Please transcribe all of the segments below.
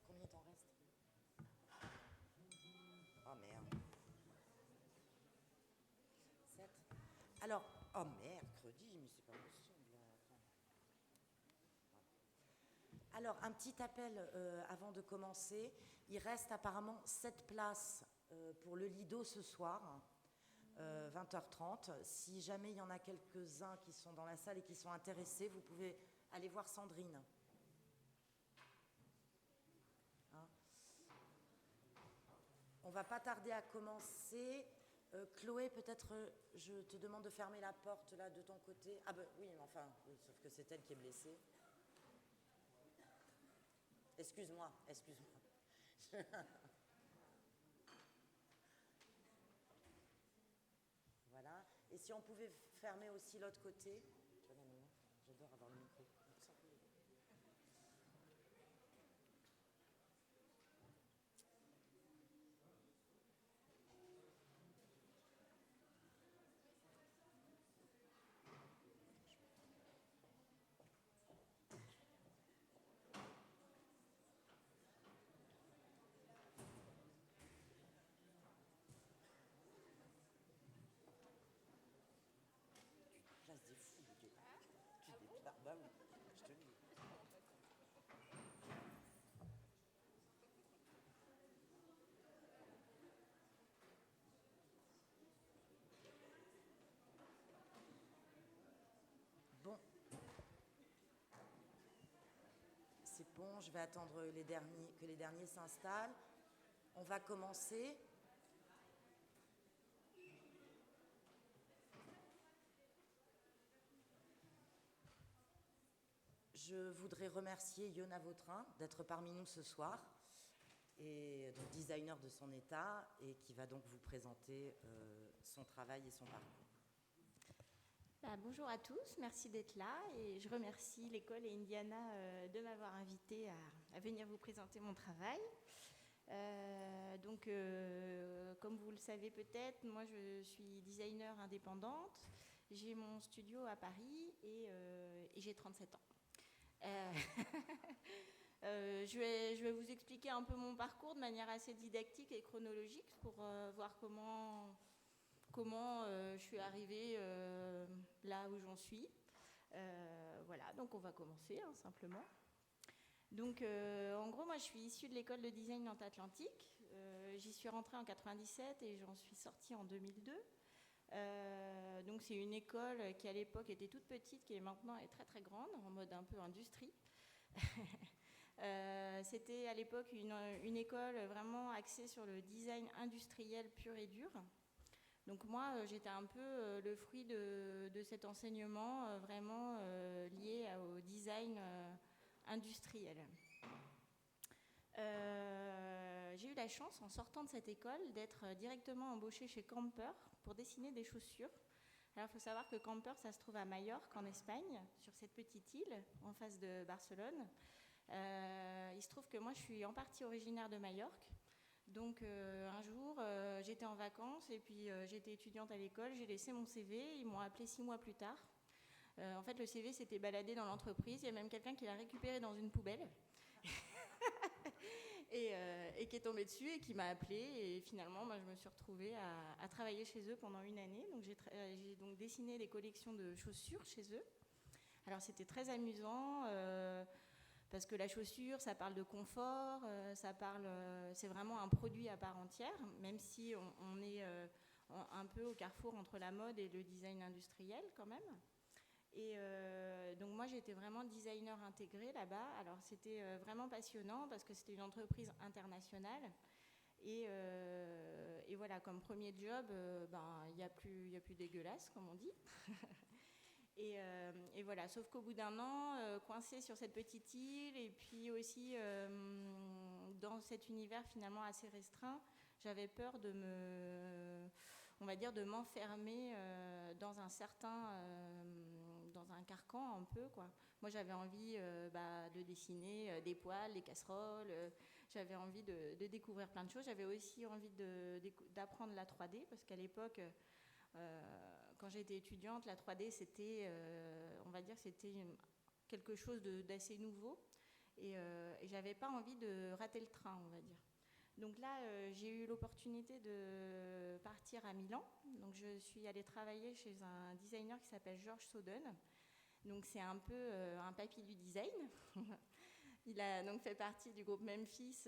Combien de temps reste? Oh merde. 7. Alors, oh mercredi, mais c'est pas possible. Attends. Alors, un petit appel avant de commencer. Il reste apparemment 7 places pour le Lido ce soir, 20h30. Si jamais il y en a quelques-uns qui sont dans la salle et qui sont intéressés, vous pouvez aller voir Sandrine. Hein? On va pas tarder à commencer. Chloé, peut-être je te demande de fermer la porte là de ton côté. Ah ben oui, mais enfin, oui, sauf que c'est elle qui est blessée. Excuse-moi. Voilà. Et si on pouvait fermer aussi l'autre côté. Tu vois, Nana, j'adore avoir le micro. Place des fous, tu déplaces. Bah oui, je te le dis. Bon. C'est bon, je vais attendre que les derniers s'installent. On va commencer. Je voudrais remercier Yona Vautrin d'être parmi nous ce soir, et donc designer de son état, et qui va donc vous présenter son travail et son parcours. Bonjour à tous, merci d'être là et je remercie l'école et Indiana de m'avoir invité à venir vous présenter mon travail. Comme vous le savez peut-être, moi je suis designer indépendante, j'ai mon studio à Paris et j'ai 37 ans. Je vais vous expliquer un peu mon parcours de manière assez didactique et chronologique pour voir comment je suis arrivée là où j'en suis. Voilà, donc on va commencer simplement. Donc en gros, moi je suis issue de l'école de design Nantes-Atlantique. J'y suis rentrée en 97 et j'en suis sortie en 2002. Donc c'est une école qui à l'époque était toute petite, qui maintenant est très très grande, en mode un peu industrie. C'était à l'époque une école vraiment axée sur le design industriel pur et dur. Donc moi, j'étais un peu le fruit de cet enseignement vraiment lié au design industriel. J'ai eu la chance, en sortant de cette école, d'être directement embauchée chez Camper pour dessiner des chaussures. Alors, il faut savoir que Camper, ça se trouve à Majorque, en Espagne, sur cette petite île, en face de Barcelone. Il se trouve que moi, je suis en partie originaire de Majorque. Donc un jour, j'étais en vacances et puis j'étais étudiante à l'école, j'ai laissé mon CV, ils m'ont appelé 6 mois plus tard. En fait, le CV s'était baladé dans l'entreprise, il y a même quelqu'un qui l'a récupéré dans une poubelle et qui est tombé dessus et qui m'a appelé. Et finalement, moi, je me suis retrouvée à travailler chez eux pendant une année. Donc j'ai donc dessiné des collections de chaussures chez eux. Alors c'était très amusant. Parce que la chaussure, ça parle de confort, c'est vraiment un produit à part entière, même si on est un peu au carrefour entre la mode et le design industriel quand même. Et donc moi j'étais vraiment designer intégré là-bas. Alors c'était vraiment passionnant parce que c'était une entreprise internationale. Et voilà, comme premier job, il y a plus dégueulasse, comme on dit. Et voilà, sauf qu'au bout d'un an, coincée sur cette petite île, et puis aussi dans cet univers finalement assez restreint, j'avais peur on va dire, de m'enfermer dans un carcan un peu, quoi. Moi, j'avais envie de dessiner des poêles, des casseroles. J'avais envie de découvrir plein de choses. J'avais aussi envie d'apprendre la 3D, parce qu'à l'époque, quand j'étais étudiante, la 3D, c'était, on va dire, quelque chose d'assez nouveau. Et j'avais pas envie de rater le train, on va dire. Donc là, j'ai eu l'opportunité de partir à Milan. Donc je suis allée travailler chez un designer qui s'appelle George Soden. Donc c'est un peu un papy du design. Il a donc fait partie du groupe Memphis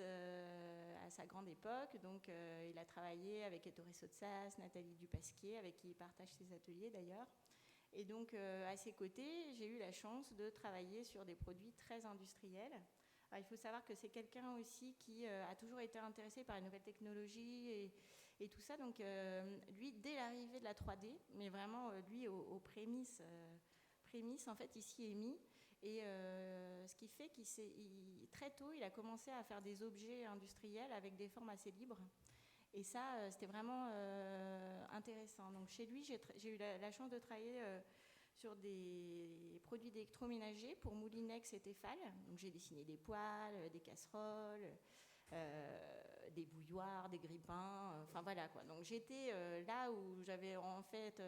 à sa grande époque. Donc il a travaillé avec Ettore Sottsass, Nathalie Dupasquier, avec qui il partage ses ateliers d'ailleurs. Et donc à ses côtés, j'ai eu la chance de travailler sur des produits très industriels. Alors, il faut savoir que c'est quelqu'un aussi qui a toujours été intéressé par les nouvelles technologies et tout ça. Donc lui, dès l'arrivée de la 3D, mais vraiment lui aux prémices, en fait, il s'y est mis. Et ce qui fait très tôt, il a commencé à faire des objets industriels avec des formes assez libres. Et ça, c'était vraiment intéressant. Donc chez lui, j'ai eu la chance de travailler sur des produits d'électroménager pour Moulinex et Tefal. Donc j'ai dessiné des poêles, des casseroles, des bouilloires, des grille-pains, enfin voilà quoi. Donc j'étais là où j'avais en fait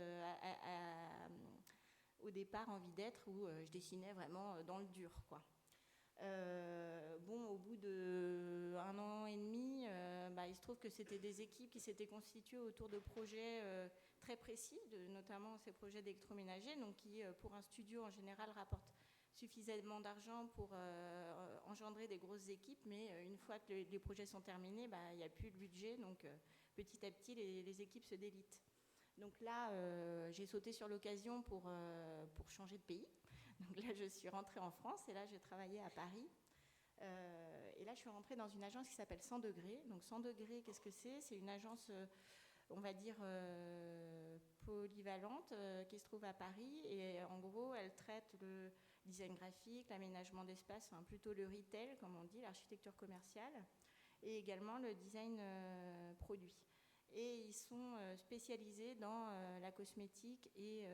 au départ envie d'être, où je dessinais vraiment dans le dur, quoi. Au bout d'1 an et demi, il se trouve que c'était des équipes qui s'étaient constituées autour de projets très précis, notamment ces projets d'électroménager, donc qui, pour un studio en général, rapportent suffisamment d'argent pour engendrer des grosses équipes, mais une fois que les projets sont terminés, il n'y a plus de budget, donc petit à petit, les équipes se délitent. Donc là, j'ai sauté sur l'occasion pour changer de pays. Donc là, je suis rentrée en France et là, j'ai travaillé à Paris. Et là, je suis rentrée dans une agence qui s'appelle 100 degrés. Donc 100 degrés, qu'est-ce que c'est ? C'est une agence, on va dire, polyvalente qui se trouve à Paris. Et en gros, elle traite le design graphique, l'aménagement d'espace, enfin, plutôt le retail, comme on dit, l'architecture commerciale, et également le design produit. Et ils sont spécialisés dans la cosmétique et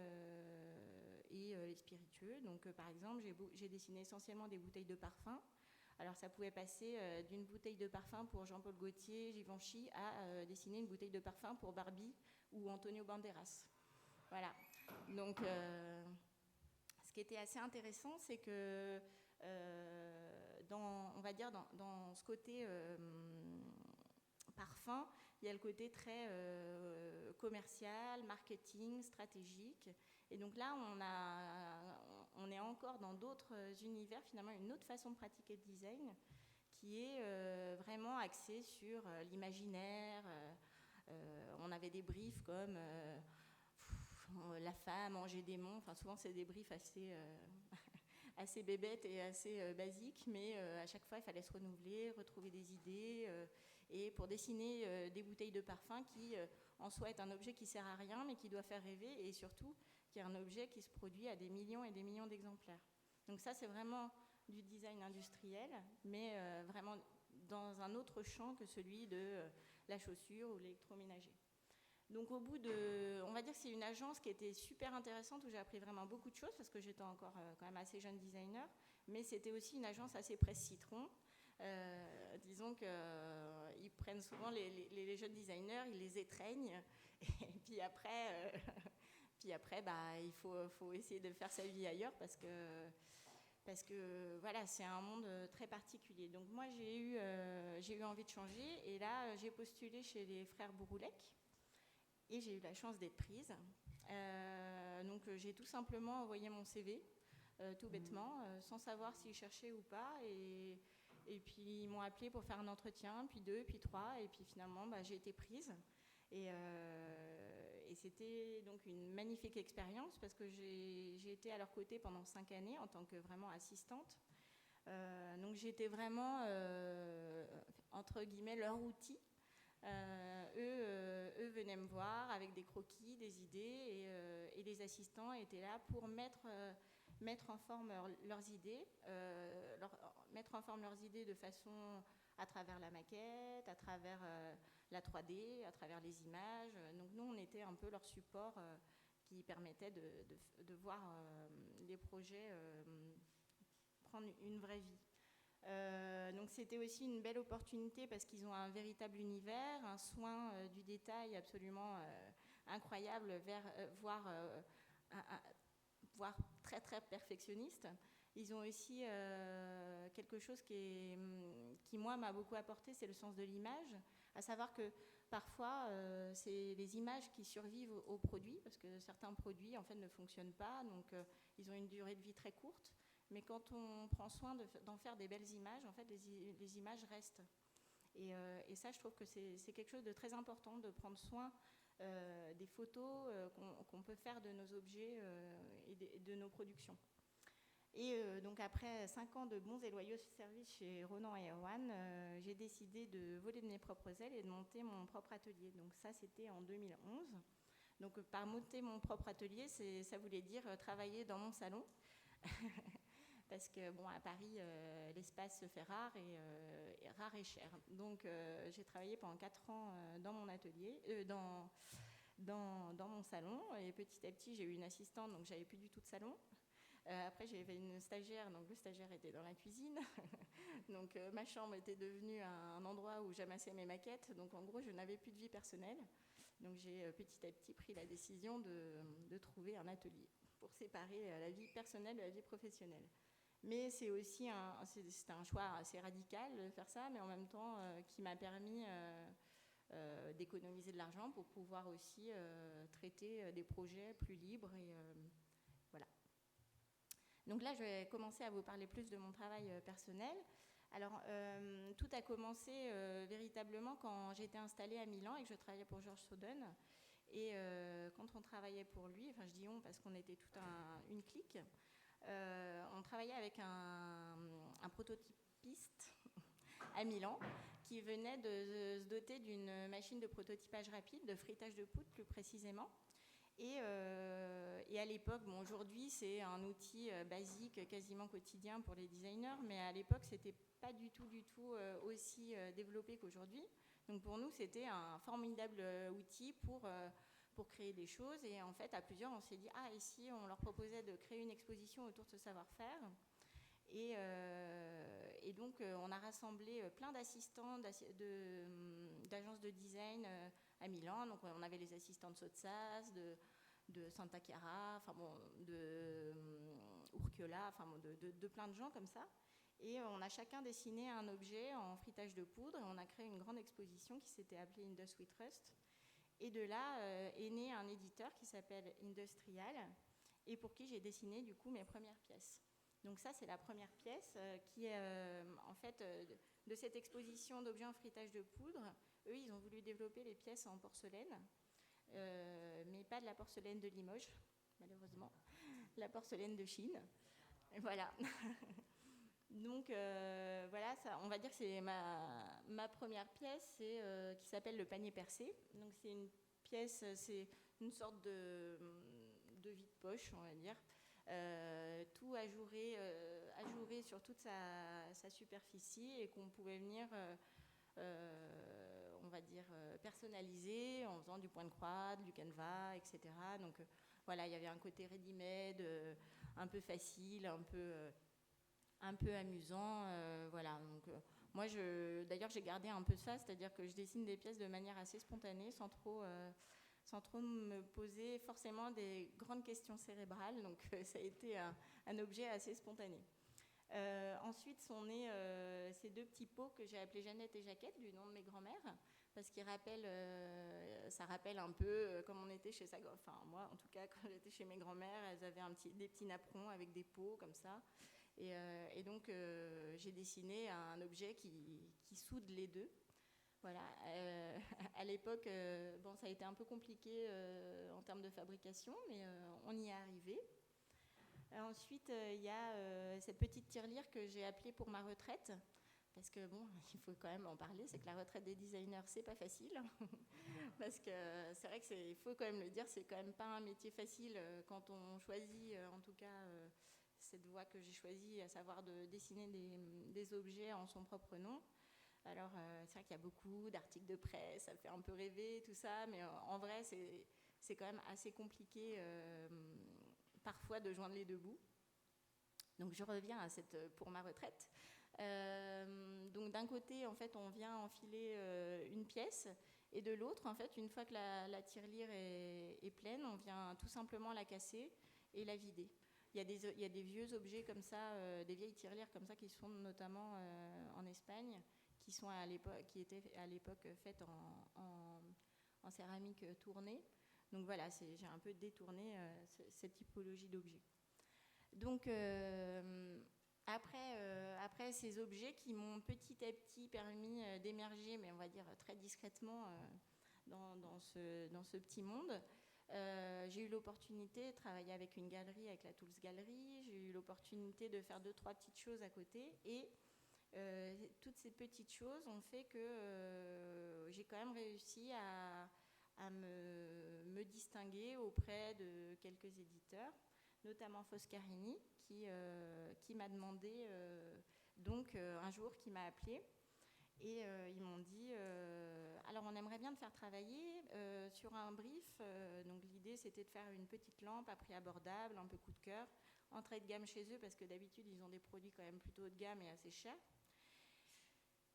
les spiritueux. Donc, par exemple, j'ai dessiné essentiellement des bouteilles de parfum. Alors, ça pouvait passer d'une bouteille de parfum pour Jean-Paul Gaultier, Givenchy, à dessiner une bouteille de parfum pour Barbie ou Antonio Banderas. Voilà. Donc, ce qui était assez intéressant, c'est que on va dire dans ce côté parfum, il y a le côté très commercial, marketing, stratégique. Et donc là, on est encore dans d'autres univers, finalement, une autre façon de pratiquer le design qui est vraiment axée sur l'imaginaire. On avait des briefs comme la femme, Angers démon. Enfin, souvent, c'est des briefs assez bébêtes et assez basiques, mais à chaque fois, il fallait se renouveler, retrouver des idées. Et pour dessiner des bouteilles de parfum qui, en soi, est un objet qui ne sert à rien, mais qui doit faire rêver, et surtout, qui est un objet qui se produit à des millions et des millions d'exemplaires. Donc ça, c'est vraiment du design industriel, mais vraiment dans un autre champ que celui de la chaussure ou l'électroménager. Donc au bout on va dire que c'est une agence qui était super intéressante, où j'ai appris vraiment beaucoup de choses, parce que j'étais encore quand même assez jeune designer, mais c'était aussi une agence assez presse citron. Disons qu'ils prennent souvent les jeunes designers, ils les étreignent, et puis après, il faut essayer de faire sa vie ailleurs, parce que voilà, c'est un monde très particulier. Donc moi, j'ai eu envie de changer, et là, j'ai postulé chez les frères Bouroulec, et j'ai eu la chance d'être prise. Donc j'ai tout simplement envoyé mon CV, tout bêtement, sans savoir s'ils cherchaient ou pas, et puis ils m'ont appelé pour faire un entretien, puis 2, puis 3, et puis finalement j'ai été prise. Et c'était donc une magnifique expérience parce que j'ai été à leur côté pendant 5 années en tant que vraiment assistante. Donc j'étais vraiment, entre guillemets, leur outil. Eux venaient me voir avec des croquis, des idées, et les assistants étaient là pour mettre en forme leurs idées, mettre en forme leurs idées de façon à travers la maquette, à travers la 3D, à travers les images. Donc nous, on était un peu leur support qui permettait de voir les projets prendre une vraie vie. Donc c'était aussi une belle opportunité parce qu'ils ont un véritable univers, un soin du détail absolument incroyable, voire très très perfectionniste. Ils ont aussi quelque chose qui moi m'a beaucoup apporté, c'est le sens de l'image, à savoir que parfois c'est les images qui survivent aux produits parce que certains produits en fait ne fonctionnent pas, donc ils ont une durée de vie très courte. Mais quand on prend soin d'en faire des belles images, en fait, les images restent. Et ça, je trouve que c'est quelque chose de très important, de prendre soin des photos qu'on peut faire de nos objets et de nos productions. Et donc après 5 ans de bons et loyaux services chez Ronan et Erwan, j'ai décidé de voler de mes propres ailes et de monter mon propre atelier. Donc ça, c'était en 2011. Donc par monter mon propre atelier, ça voulait dire travailler dans mon salon. Parce que bon, à Paris, l'espace se fait rare et cher. Donc j'ai travaillé pendant 4 ans dans mon atelier, dans mon salon, et petit à petit j'ai eu une assistante, donc j'avais plus du tout de salon. Après j'avais une stagiaire, donc le stagiaire était dans la cuisine. Donc ma chambre était devenue un endroit où j'amassais mes maquettes. Donc en gros je n'avais plus de vie personnelle. Donc j'ai petit à petit pris la décision de trouver un atelier pour séparer la vie personnelle de la vie professionnelle. Mais c'est aussi c'est un choix assez radical de faire ça, mais en même temps qui m'a permis d'économiser de l'argent pour pouvoir aussi traiter des projets plus libres. Et voilà. Donc là, je vais commencer à vous parler plus de mon travail personnel. Alors, tout a commencé véritablement quand j'étais installée à Milan et que je travaillais pour George Soden. Et quand on travaillait pour lui, enfin je dis on parce qu'on était toute une clique, on travaillait avec un prototypiste à Milan qui venait de se doter d'une machine de prototypage rapide, de frittage de poudre plus précisément. Et à l'époque, bon, aujourd'hui c'est un outil basique, quasiment quotidien pour les designers, mais à l'époque c'était pas du tout aussi développé qu'aujourd'hui. Donc pour nous c'était un formidable outil pour créer des choses. Et en fait, à plusieurs, on s'est dit, et si on leur proposait de créer une exposition autour de ce savoir-faire. Et donc, on a rassemblé plein d'assistants d'agences de design à Milan. Donc, on avait les assistants de Sotsas, de Santa Chiara, enfin bon, de Urquiola, enfin bon, de plein de gens comme ça. Et on a chacun dessiné un objet en frittage de poudre. Et on a créé une grande exposition qui s'était appelée Indus We Trust. Et de là est né un éditeur qui s'appelle Industrial et pour qui j'ai dessiné du coup mes premières pièces. Donc ça, c'est la première pièce qui est en fait de cette exposition d'objets en frittage de poudre. Eux, ils ont voulu développer les pièces en porcelaine, mais pas de la porcelaine de Limoges, malheureusement, la porcelaine de Chine. Et voilà. Donc voilà, ça, on va dire que c'est ma première pièce, qui s'appelle le panier percé. Donc c'est une pièce, c'est une sorte de vide-poche, on va dire, tout ajouré sur toute sa superficie et qu'on pouvait venir, on va dire, personnaliser en faisant du point de croix, du canevas, etc. Donc voilà, il y avait un côté ready-made, un peu facile, un peu amusant, voilà. Donc moi, d'ailleurs, j'ai gardé un peu ça, c'est-à-dire que je dessine des pièces de manière assez spontanée, sans trop me poser forcément des grandes questions cérébrales. Donc ça a été un objet assez spontané. Ensuite sont nés ces 2 petits pots que j'ai appelés Jeannette et Jaquette, du nom de mes grands-mères, parce qu'ils ça rappelle un peu comme on était chez enfin moi en tout cas quand j'étais chez mes grands-mères, elles avaient des petits napperons avec des pots comme ça. Et donc j'ai dessiné un objet qui soude les deux. Voilà. À l'époque, bon, ça a été un peu compliqué en termes de fabrication, mais on y est arrivé. Ensuite, il y a cette petite tirelire que j'ai appelée pour ma retraite. Parce que bon, il faut quand même en parler, c'est que la retraite des designers, c'est pas facile. Parce que c'est vrai qu'il faut quand même le dire, c'est quand même pas un métier facile quand on choisit, en tout cas, cette voie que j'ai choisie, à savoir de dessiner des objets en son propre nom. Alors, c'est vrai qu'il y a beaucoup d'articles de presse, ça fait un peu rêver, tout ça, mais en vrai, c'est quand même assez compliqué parfois de joindre les deux bouts. Donc, je reviens à pour ma retraite. Donc d'un côté, en fait, on vient enfiler une pièce, et de l'autre, en fait, une fois que la tirelire est pleine, on vient tout simplement la casser et la vider. Il y a des vieux objets comme ça, des vieilles tirelires comme ça qui sont notamment en Espagne, qui étaient à l'époque faites en céramique tournée. Donc voilà, j'ai un peu détourné cette typologie d'objets. Donc après ces objets qui m'ont petit à petit permis d'émerger, mais on va dire très discrètement dans ce petit monde, j'ai eu l'opportunité de travailler avec une galerie, avec la Tools Gallery. J'ai eu l'opportunité de faire 2-3 petites choses à côté, et toutes ces petites choses ont fait que j'ai quand même réussi à me distinguer auprès de quelques éditeurs, notamment Foscarini, qui m'a demandé, un jour, qui m'a appelé, et ils m'ont dit alors on aimerait bien te faire travailler sur un brief. Donc l'idée, c'était de faire une petite lampe à prix abordable, un peu coup de cœur, entrée de gamme chez eux, parce que d'habitude ils ont des produits quand même plutôt haut de gamme et assez chers.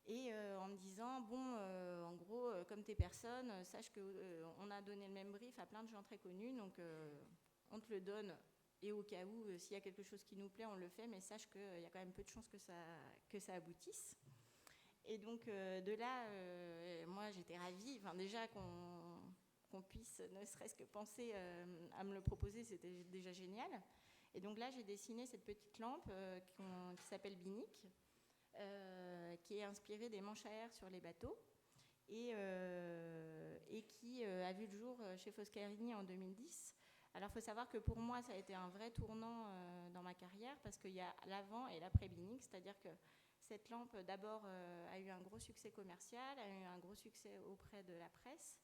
Et en me disant, bon, en gros, comme t'es personne, sache qu'on a donné le même brief à plein de gens très connus, donc on te le donne, et au cas où, s'il y a quelque chose qui nous plaît, on le fait, mais sache qu'il y a quand même peu de chances que ça aboutisse. Et donc de là, moi j'étais ravie, enfin, déjà qu'on puisse ne serait-ce que penser à me le proposer, c'était déjà génial. Et donc là, j'ai dessiné cette petite lampe qui s'appelle Binic, qui est inspirée des manches à air sur les bateaux, et qui a vu le jour chez Foscarini en 2010. Alors il faut savoir que pour moi, ça a été un vrai tournant dans ma carrière, parce qu'il y a l'avant et l'après Binic, c'est-à-dire que cette lampe, d'abord, a eu un gros succès commercial, a eu un gros succès auprès de la presse,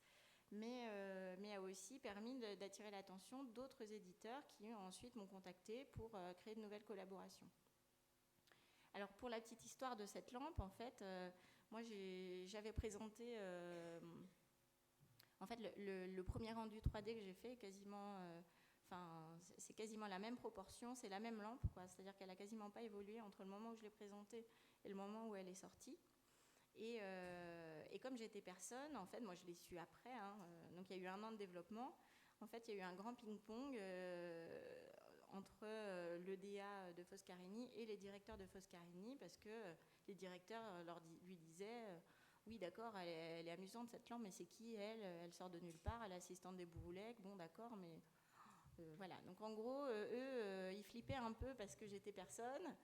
mais a aussi permis d'attirer l'attention d'autres éditeurs qui ensuite m'ont contacté pour créer de nouvelles collaborations. Alors pour la petite histoire de cette lampe, en fait, moi j'avais présenté, en fait, le premier rendu 3D que j'ai fait, c'est quasiment la même proportion, c'est la même lampe, quoi. C'est-à-dire qu'elle a quasiment pas évolué entre le moment où je l'ai présentée et le moment où elle est sortie. Et comme j'étais personne, en fait, moi je l'ai su après, donc il y a eu 1 an de développement. En fait, il y a eu un grand ping-pong entre l'EDA de Foscarini et les directeurs de Foscarini, parce que les directeurs lui disaient oui, d'accord, elle est amusante cette lampe, mais c'est qui elle sort de nulle part, elle est assistante des Bouroulec, bon d'accord, mais voilà. Donc en gros, eux, ils flippaient un peu parce que j'étais personne,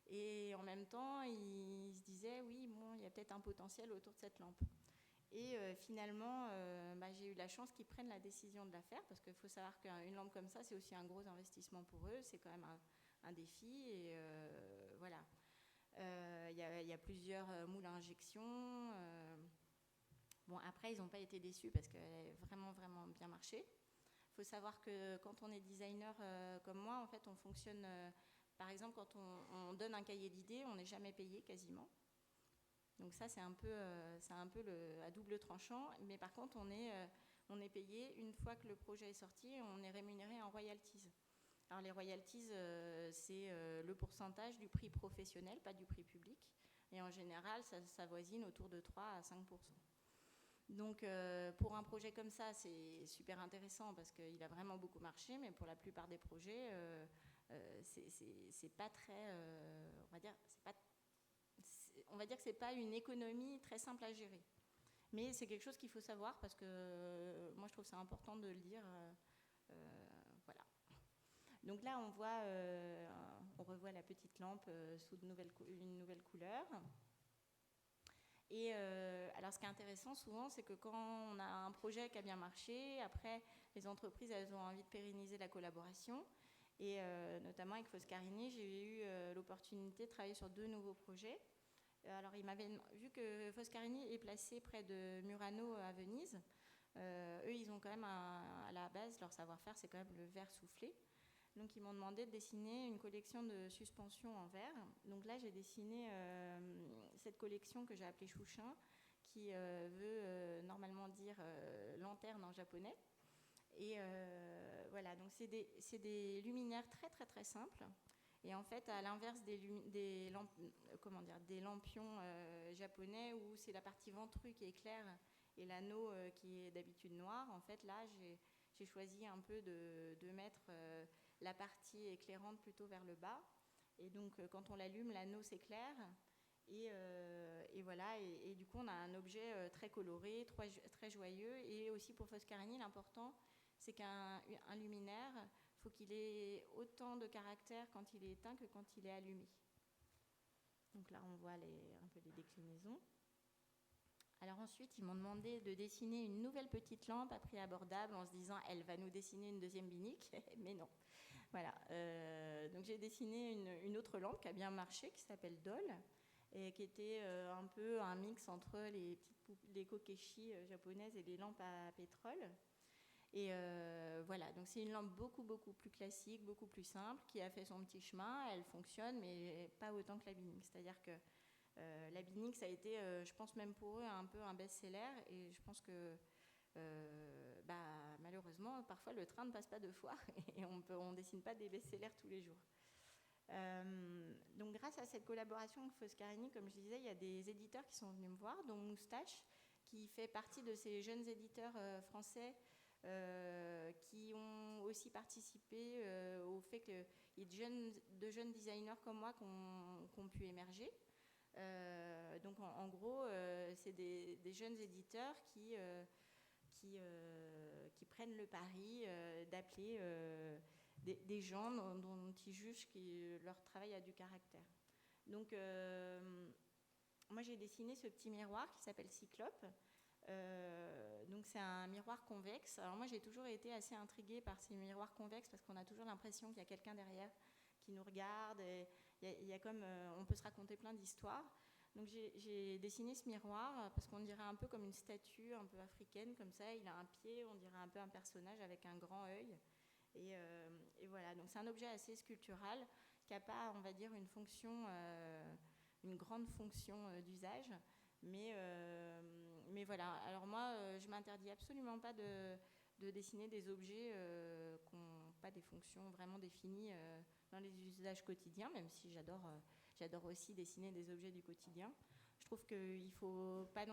et en même temps, ils se disaient oui, bon, il y a peut-être un potentiel autour de cette lampe. Et finalement, j'ai eu la chance qu'ils prennent la décision de la faire, parce qu'il faut savoir qu'une lampe comme ça, c'est aussi un gros investissement pour eux, c'est quand même un défi, et voilà. Il y a plusieurs moules à injection. Bon, après, ils n'ont pas été déçus parce qu'elle a vraiment, vraiment bien marché. Il faut savoir que quand on est designer comme moi, en fait, on fonctionne... par exemple, quand on donne un cahier d'idées, on n'est jamais payé quasiment. Donc ça, c'est un peu à double tranchant. Mais par contre, on est payé une fois que le projet est sorti, on est rémunéré en royalties. Alors les royalties, c'est le pourcentage du prix professionnel, pas du prix public. Et en général, ça voisine autour de 3 à 5%. Donc pour un projet comme ça, c'est super intéressant parce qu'il a vraiment beaucoup marché, mais pour la plupart des projets, c'est pas très... on va dire que c'est pas une économie très simple à gérer. Mais c'est quelque chose qu'il faut savoir, parce que moi je trouve ça important de le dire. Voilà. Donc là, on revoit la petite lampe sous une nouvelle couleur. Et alors, ce qui est intéressant souvent, c'est que quand on a un projet qui a bien marché, après, les entreprises, elles ont envie de pérenniser la collaboration. Et notamment avec Foscarini, j'ai eu l'opportunité de travailler sur 2 nouveaux projets. Alors, vu que Foscarini est placé près de Murano à Venise, eux, ils ont quand même à la base, leur savoir-faire, c'est quand même le verre soufflé. Donc, ils m'ont demandé de dessiner une collection de suspensions en verre. Donc là, j'ai dessiné cette collection que j'ai appelée Chouchin, qui veut normalement dire lanterne en japonais. Et voilà, donc c'est des luminaires très très très simples. Et en fait, à l'inverse des lampions japonais où c'est la partie ventrue qui est claire et l'anneau qui est d'habitude noir, en fait là j'ai choisi un peu de mettre la partie éclairante plutôt vers le bas. Et donc quand on l'allume, l'anneau s'éclaire. Et voilà, et du coup on a un objet très coloré, très joyeux. Et aussi pour Foscarini, l'important c'est qu'un luminaire, il faut qu'il ait autant de caractère quand il est éteint que quand il est allumé. Donc là on voit un peu les déclinaisons. Alors ensuite, ils m'ont demandé de dessiner une nouvelle petite lampe à prix abordable en se disant elle va nous dessiner une deuxième binique, mais non. Voilà. Donc j'ai dessiné une autre lampe qui a bien marché, qui s'appelle Doll, et qui était un peu un mix entre les kokeshi japonaises et les lampes à pétrole. Et voilà, donc c'est une lampe beaucoup plus classique, beaucoup plus simple, qui a fait son petit chemin, elle fonctionne, mais pas autant que la binique. C'est-à-dire que la binique, ça a été, je pense même pour eux, un peu un best-seller, et je pense que malheureusement, parfois le train ne passe pas 2 fois, et on dessine pas des best-sellers tous les jours. Donc grâce à cette collaboration avec Foscarini, comme je disais, il y a des éditeurs qui sont venus me voir, dont Moustache, qui fait partie de ces jeunes éditeurs français qui ont aussi participé au fait qu'il y ait de jeunes designers comme moi qui ont pu émerger. Donc en gros, c'est des jeunes éditeurs qui prennent le pari d'appeler des gens dont ils jugent que leur travail a du caractère. Donc moi j'ai dessiné ce petit miroir qui s'appelle Cyclope. Donc c'est un miroir convexe. Alors moi j'ai toujours été assez intriguée par ces miroirs convexes parce qu'on a toujours l'impression qu'il y a quelqu'un derrière qui nous regarde. Et il y a comme, on peut se raconter plein d'histoires. Donc j'ai dessiné ce miroir parce qu'on dirait un peu comme une statue un peu africaine comme ça. Il a un pied, on dirait un peu un personnage avec un grand œil. Et voilà, donc c'est un objet assez sculptural qui n'a pas, on va dire, une grande fonction d'usage. Mais voilà, alors moi, je ne m'interdis absolument pas de dessiner des objets qui n'ont pas des fonctions vraiment définies dans les usages quotidiens, même si j'adore aussi dessiner des objets du quotidien. Je trouve qu'il ne faut pas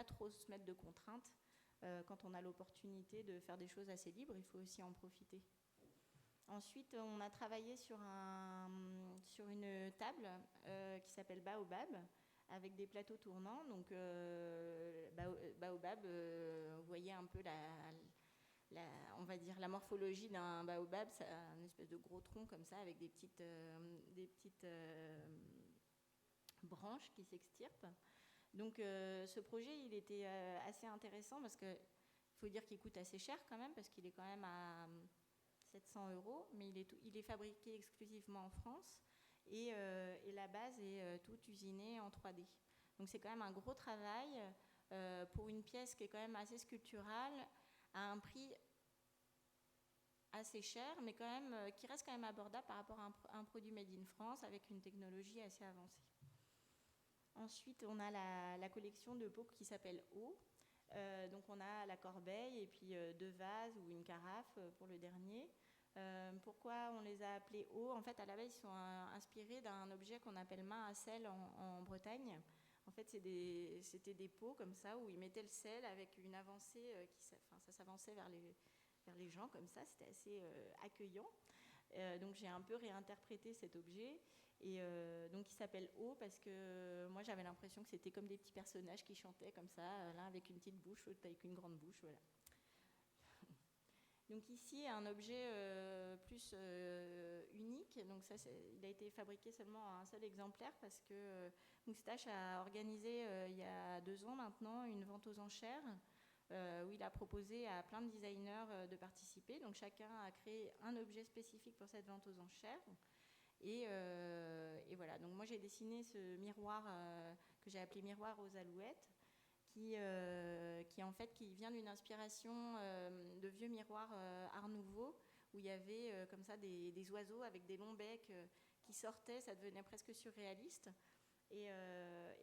trop se mettre de contraintes. Quand on a l'opportunité de faire des choses assez libres, il faut aussi en profiter. Ensuite, on a travaillé sur une table qui s'appelle Baobab, avec des plateaux tournants. Donc, Baobab, vous voyez un peu on va dire la morphologie d'un baobab, c'est une espèce de gros tronc comme ça, avec des petites branches qui s'extirpent. Donc, ce projet, il était assez intéressant parce qu'il faut dire qu'il coûte assez cher quand même, parce qu'il est quand même à 700 €, mais il est fabriqué exclusivement en France. Et la base est toute usinée en 3D. Donc c'est quand même un gros travail pour une pièce qui est quand même assez sculpturale, à un prix assez cher, mais quand même, qui reste quand même abordable par rapport à un produit made in France avec une technologie assez avancée. Ensuite, on a la collection de pots qui s'appelle Eau. Donc on a la corbeille et puis 2 vases ou une carafe pour le dernier. Pourquoi on les a appelés eau? En fait, à la base, ils sont inspirés d'un objet qu'on appelle main à sel en Bretagne. En fait, c'était des pots comme ça où ils mettaient le sel avec une avancée, ça s'avançait vers les gens comme ça. C'était assez accueillant. Donc j'ai un peu réinterprété cet objet. Et donc il s'appelle eau parce que moi j'avais l'impression que c'était comme des petits personnages qui chantaient comme ça, l'un avec une petite bouche, l'autre avec une grande bouche, voilà. Donc ici, un objet plus unique. Donc ça, il a été fabriqué seulement à un seul exemplaire parce que Moustache a organisé il y a 2 ans maintenant une vente aux enchères où il a proposé à plein de designers de participer. Donc chacun a créé un objet spécifique pour cette vente aux enchères. Et voilà, donc moi j'ai dessiné ce miroir que j'ai appelé miroir aux alouettes, qui en fait qui vient d'une inspiration de vieux miroirs Art Nouveau, où il y avait comme ça des oiseaux avec des longs becs qui sortaient, ça devenait presque surréaliste. Et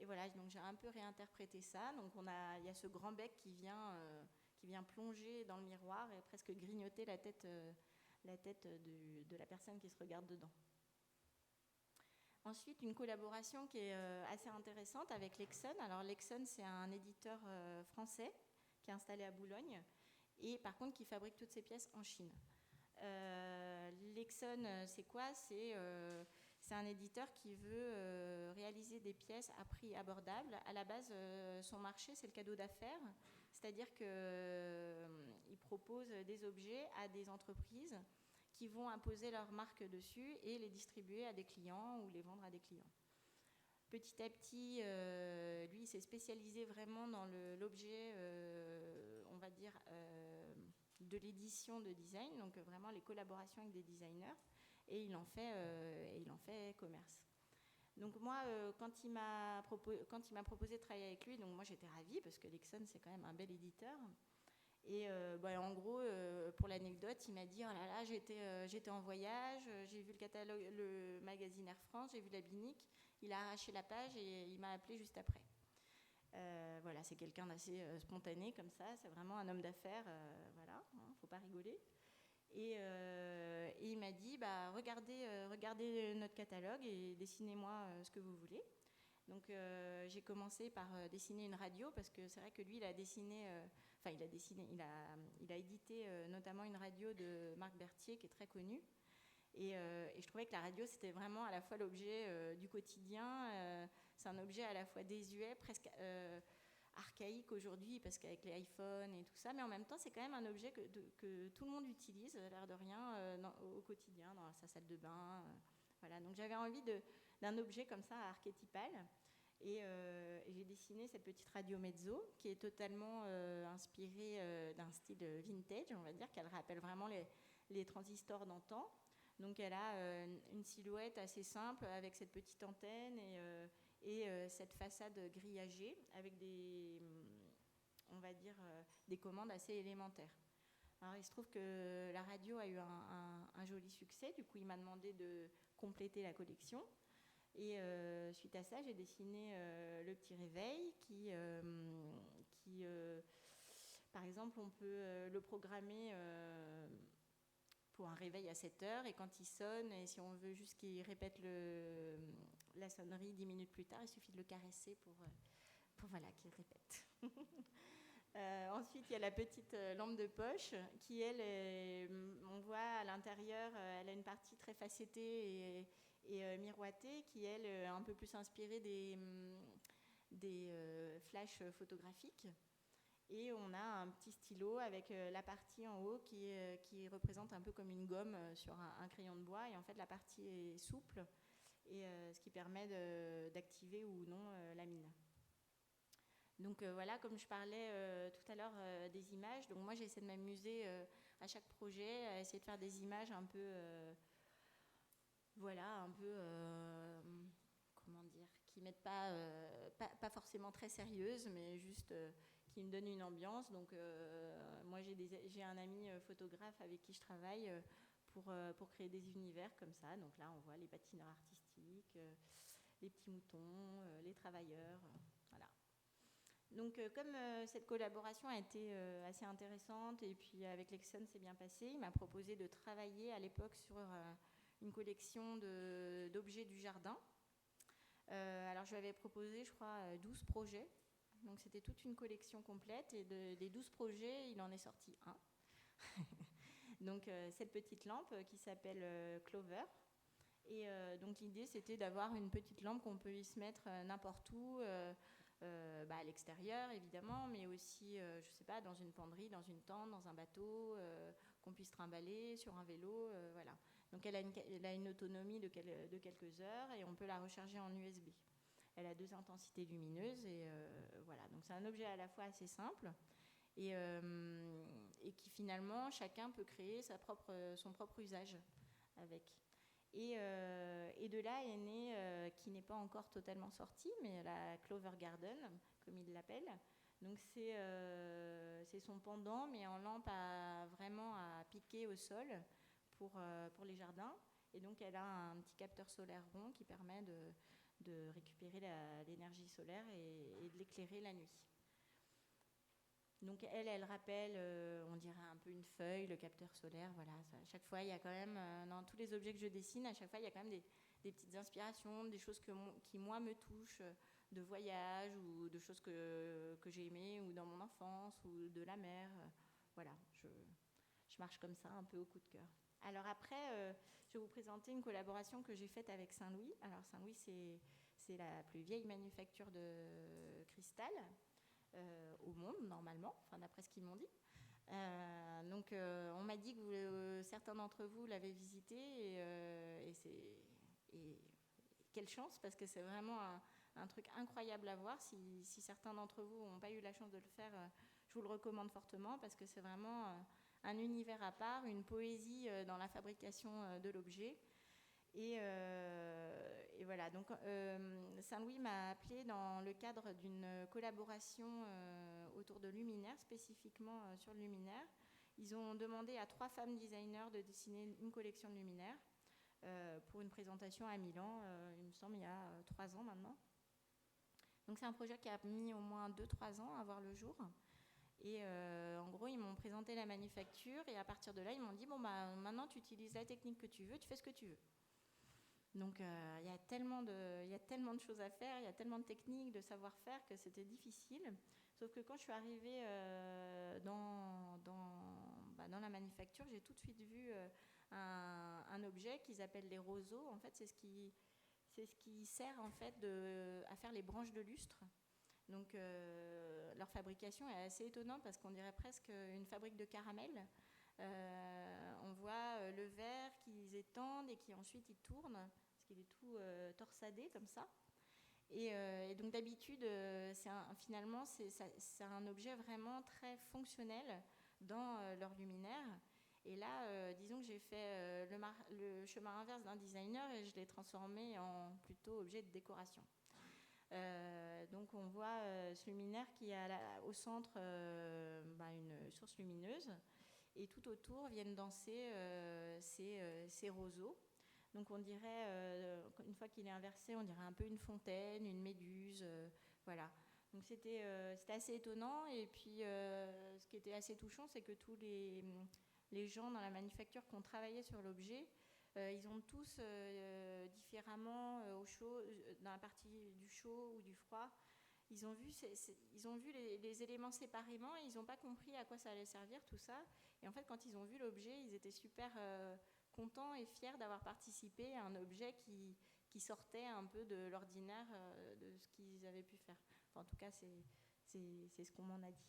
voilà, donc j'ai un peu réinterprété ça. Donc il y a ce grand bec qui vient plonger dans le miroir et presque grignoter la tête de la personne qui se regarde dedans. Ensuite, une collaboration qui est assez intéressante avec Lexon. Alors Lexon, c'est un éditeur français qui est installé à Boulogne et par contre qui fabrique toutes ses pièces en Chine. Lexon, c'est quoi ? C'est un éditeur qui veut réaliser des pièces à prix abordable. À la base, son marché, c'est le cadeau d'affaires, c'est-à-dire qu'il propose des objets à des entreprises qui vont imposer leur marque dessus et les distribuer à des clients ou les vendre à des clients. Petit à petit, lui, il s'est spécialisé vraiment dans l'objet, on va dire, de l'édition de design, donc vraiment les collaborations avec des designers, et il en fait commerce. Donc moi, quand il m'a proposé de travailler avec lui, donc moi j'étais ravie parce que Lexon, c'est quand même un bel éditeur. Et en gros, pour l'anecdote, il m'a dit « Oh là là, j'étais en voyage, j'ai vu le catalogue, le magazine Air France, j'ai vu la Binique. » Il a arraché la page et il m'a appelé juste après. Voilà, c'est quelqu'un d'assez spontané comme ça, c'est vraiment un homme d'affaires, voilà, hein, faut pas rigoler. Et il m'a dit « regardez notre catalogue et dessinez-moi ce que vous voulez. » Donc j'ai commencé par dessiner une radio parce que c'est vrai que lui il a édité notamment une radio de Marc Berthier qui est très connue et je trouvais que la radio c'était vraiment à la fois l'objet du quotidien, c'est un objet à la fois désuet, presque archaïque aujourd'hui parce qu'avec les iPhones et tout ça, mais en même temps c'est quand même un objet que tout le monde utilise, l'air de rien, au quotidien, dans sa salle de bain. Voilà, donc j'avais envie d'un objet comme ça archétypal. Et j'ai dessiné cette petite radio mezzo qui est totalement inspirée d'un style vintage, on va dire, qu'elle rappelle vraiment les transistors d'antan. Donc elle a une silhouette assez simple avec cette petite antenne et cette façade grillagée avec on va dire, des commandes assez élémentaires. Alors il se trouve que la radio a eu un joli succès, du coup il m'a demandé de compléter la collection. Et suite à ça, j'ai dessiné le petit réveil qui par exemple, on peut le programmer pour un réveil à 7h et quand il sonne, et si on veut juste qu'il répète la sonnerie 10 minutes plus tard, il suffit de le caresser pour voilà, qu'il répète. Ensuite, il y a la petite lampe de poche qui, elle, on voit à l'intérieur, elle a une partie très facettée et miroitée qui, elle, est un peu plus inspirée des flashs photographiques. Et on a un petit stylo avec la partie en haut qui représente un peu comme une gomme sur un crayon de bois. Et en fait, la partie est souple, et ce qui permet d'activer ou non la mine. Donc voilà, comme je parlais tout à l'heure des images, donc moi j'essaie de m'amuser à chaque projet, à essayer de faire des images un peu, comment dire, qui mettent pas forcément très sérieuses, mais juste qui me donnent une ambiance. Donc moi j'ai un ami photographe avec qui je travaille pour créer des univers comme ça. Donc là on voit les patineurs artistiques, les petits moutons, les travailleurs, voilà. Donc comme cette collaboration a été assez intéressante et puis avec Lexon c'est bien passé, il m'a proposé de travailler à l'époque sur une collection d'objets du jardin. Alors je lui avais proposé, je crois, 12 projets. Donc c'était toute une collection complète et des 12 projets, il en est sorti un. Donc cette petite lampe qui s'appelle Clover. Et donc l'idée c'était d'avoir une petite lampe qu'on peut y se mettre n'importe où, à l'extérieur évidemment, mais aussi, je sais pas, dans une penderie, dans une tente, dans un bateau, qu'on puisse trimballer sur un vélo, voilà. Donc elle a une autonomie de quelques heures et on peut la recharger en USB. Elle a 2 intensités lumineuses et voilà. Donc c'est un objet à la fois assez simple et qui finalement chacun peut créer son propre usage avec. Et de là est né, qui n'est pas encore totalement sorti, mais la Clover Garden, comme il l'appelle. Donc c'est son pendant, mais en lampe vraiment à piquer au sol pour les jardins. Et donc elle a un petit capteur solaire rond qui permet de récupérer l'énergie solaire et de l'éclairer la nuit. Donc elle rappelle, on dirait un peu une feuille, le capteur solaire, voilà. À chaque fois, il y a quand même, dans tous les objets que je dessine, à chaque fois, il y a quand même des petites inspirations, des choses qui, moi, me touchent, de voyage ou de choses que j'ai aimées, ou dans mon enfance, ou de la mer. Voilà, je marche comme ça, un peu au coup de cœur. Alors après, je vais vous présenter une collaboration que j'ai faite avec Saint-Louis. Alors Saint-Louis, c'est la plus vieille manufacture de cristal au monde, normalement, enfin, d'après ce qu'ils m'ont dit. Donc, on m'a dit que certains d'entre vous l'avaient visité et quelle chance, parce que c'est vraiment un truc incroyable à voir. Si certains d'entre vous n'ont pas eu la chance de le faire, je vous le recommande fortement, parce que c'est vraiment un univers à part, une poésie dans la fabrication de l'objet. Et voilà, donc Saint-Louis m'a appelé dans le cadre d'une collaboration autour de luminaires, spécifiquement sur le luminaire. Ils ont demandé à 3 femmes designers de dessiner une collection de luminaires pour une présentation à Milan, il me semble, il y a 3 ans maintenant. Donc c'est un projet qui a mis au moins 2-3 ans à voir le jour. Et en gros, ils m'ont présenté la manufacture et à partir de là, ils m'ont dit, bon, bah, maintenant tu utilises la technique que tu veux, tu fais ce que tu veux. Donc il y a tellement de choses à faire, il y a tellement de techniques, de savoir-faire que c'était difficile. Sauf que quand je suis arrivée dans la manufacture, j'ai tout de suite vu un objet qu'ils appellent les roseaux. En fait, c'est ce qui sert en fait à faire les branches de lustre. Donc leur fabrication est assez étonnante parce qu'on dirait presque une fabrique de caramel. On voit le verre qu'ils étendent et qui ensuite il tourne parce qu'il est tout torsadé comme ça. Et donc d'habitude, finalement, c'est un objet vraiment très fonctionnel dans leur luminaire. Et là, disons que j'ai fait le chemin inverse d'un designer et je l'ai transformé en plutôt objet de décoration. Donc on voit ce luminaire qui a au centre une source lumineuse. Et tout autour viennent danser ces roseaux. Donc on dirait, une fois qu'il est inversé, on dirait un peu une fontaine, une méduse, voilà. Donc c'était assez étonnant. Et puis ce qui était assez touchant, c'est que tous les gens dans la manufacture qui ont travaillé sur l'objet, ils ont tous différemment au chaud, dans la partie du chaud ou du froid, ils ont vu les éléments séparément et ils n'ont pas compris à quoi ça allait servir tout ça. Et en fait, quand ils ont vu l'objet, ils étaient super contents et fiers d'avoir participé à un objet qui sortait un peu de l'ordinaire de ce qu'ils avaient pu faire. Enfin, en tout cas, c'est ce qu'on m'en a dit.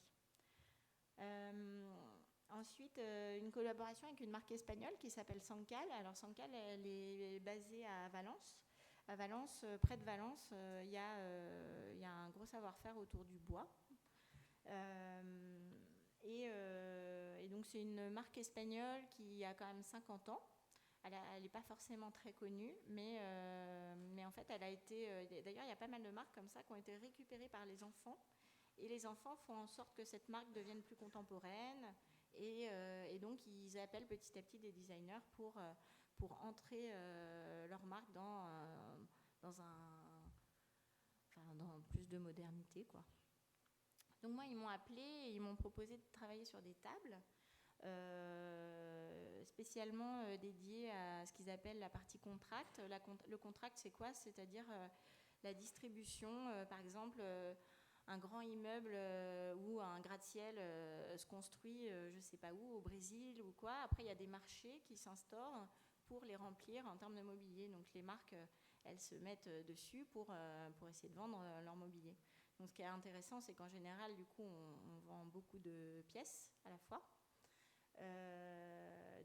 Ensuite, une collaboration avec une marque espagnole qui s'appelle Sancal. Alors Sancal, elle est basée à Valence. À Valence, près de Valence, il y a un gros savoir-faire autour du bois. Et donc c'est une marque espagnole qui a quand même 50 ans. Elle n'est pas forcément très connue, mais en fait, elle a été... D'ailleurs, il y a pas mal de marques comme ça qui ont été récupérées par les enfants. Et les enfants font en sorte que cette marque devienne plus contemporaine. Et donc, ils appellent petit à petit des designers pour entrer leur marque dans plus de modernité, quoi. Donc moi, ils m'ont appelé et ils m'ont proposé de travailler sur des tables spécialement dédiées à ce qu'ils appellent la partie contract. Le contract, c'est quoi? C'est-à-dire la distribution, par exemple... un grand immeuble ou un gratte-ciel se construit, je ne sais pas où, au Brésil ou quoi. Après, il y a des marchés qui s'instaurent pour les remplir en termes de mobilier. Donc, les marques, elles se mettent dessus pour essayer de vendre leur mobilier. Donc ce qui est intéressant, c'est qu'en général, du coup, on vend beaucoup de pièces à la fois.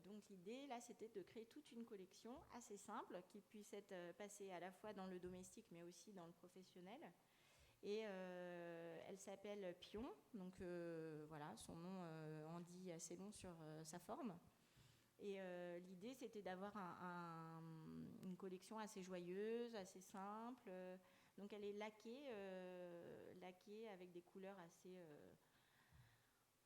Donc l'idée, là, c'était de créer toute une collection assez simple qui puisse être passée à la fois dans le domestique, mais aussi dans le professionnel. Et elle s'appelle Pion, donc voilà, son nom en dit assez long sur sa forme. Et l'idée, c'était d'avoir une collection assez joyeuse, assez simple. Donc elle est laquée avec des couleurs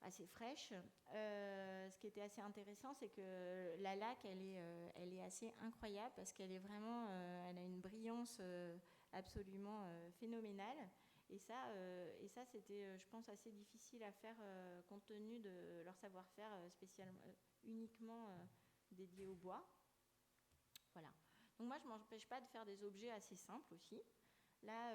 assez fraîche. Ce qui était assez intéressant, c'est que la laque, elle est assez incroyable parce qu'elle est vraiment, elle a une brillance absolument phénoménale. Et ça, c'était, je pense, assez difficile à faire compte tenu de leur savoir-faire spécialement, uniquement dédié au bois. Voilà. Donc moi, je ne m'empêche pas de faire des objets assez simples aussi. Là,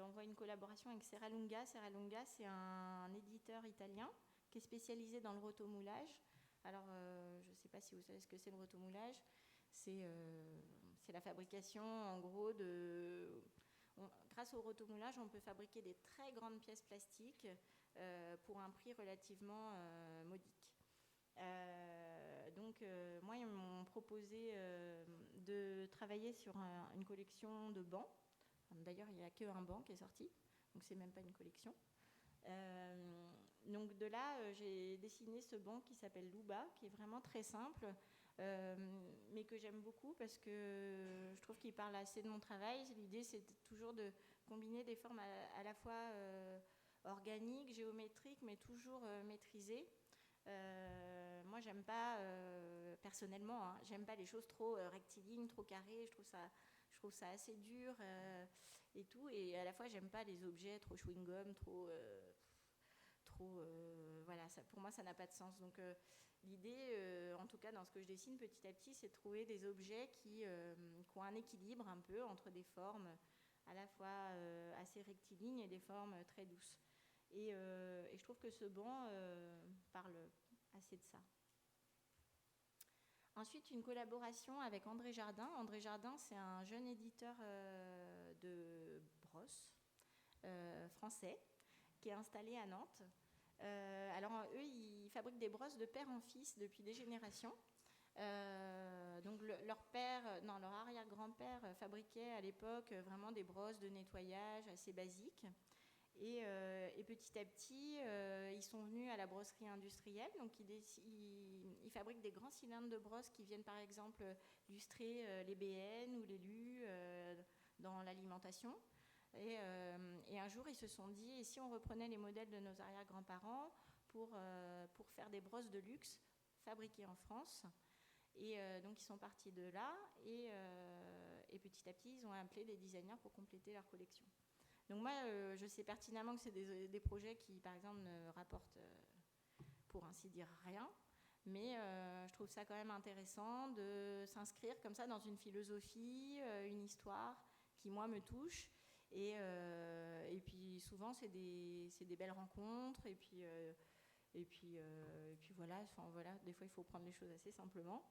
on voit une collaboration avec Serralunga. Serralunga, c'est un éditeur italien qui est spécialisé dans le rotomoulage. Alors, je ne sais pas si vous savez ce que c'est le rotomoulage. C'est la fabrication, en gros, grâce au rotomoulage, on peut fabriquer des très grandes pièces plastiques pour un prix relativement modique. Donc, moi, ils m'ont proposé de travailler sur une collection de bancs. D'ailleurs, il n'y a qu'un banc qui est sorti, donc c'est même pas une collection. Donc de là, j'ai dessiné ce banc qui s'appelle Luba, qui est vraiment très simple, mais que j'aime beaucoup parce que je trouve qu'il parle assez de mon travail. L'idée, c'est toujours de combiner des formes à la fois organiques, géométriques, mais toujours maîtrisées. Moi, j'aime pas, personnellement, hein, j'aime pas les choses trop rectilignes, trop carrées. Je trouve ça assez dur et tout. Et à la fois, j'aime pas les objets trop chewing-gum, voilà, pour moi, ça n'a pas de sens. Donc, l'idée, en tout cas, dans ce que je dessine petit à petit, c'est de trouver des objets qui ont un équilibre un peu entre des formes à la fois assez rectilignes et des formes très douces. Et je trouve que ce banc parle assez de ça. Ensuite, une collaboration avec André Jardin. André Jardin, c'est un jeune éditeur de brosses français qui est installé à Nantes. Alors, eux, ils fabriquent des brosses de père en fils depuis des générations. Donc, leur arrière-grand-père fabriquait à l'époque vraiment des brosses de nettoyage assez basiques. Et petit à petit, ils sont venus à la brosserie industrielle. Donc, ils fabriquent des grands cylindres de brosse qui viennent, par exemple, lustrer les BN ou les lus dans l'alimentation. Et un jour, ils se sont dit, et si on reprenait les modèles de nos arrière-grands-parents pour faire des brosses de luxe fabriquées en France. Et donc, ils sont partis de là. Et petit à petit, ils ont appelé des designers pour compléter leur collection. Donc moi, je sais pertinemment que c'est des projets qui, par exemple, ne rapportent, pour ainsi dire, rien. Mais je trouve ça quand même intéressant de s'inscrire comme ça dans une philosophie, une histoire qui, moi, me touche. Et puis souvent, c'est des belles rencontres. Et puis voilà, des fois, il faut prendre les choses assez simplement.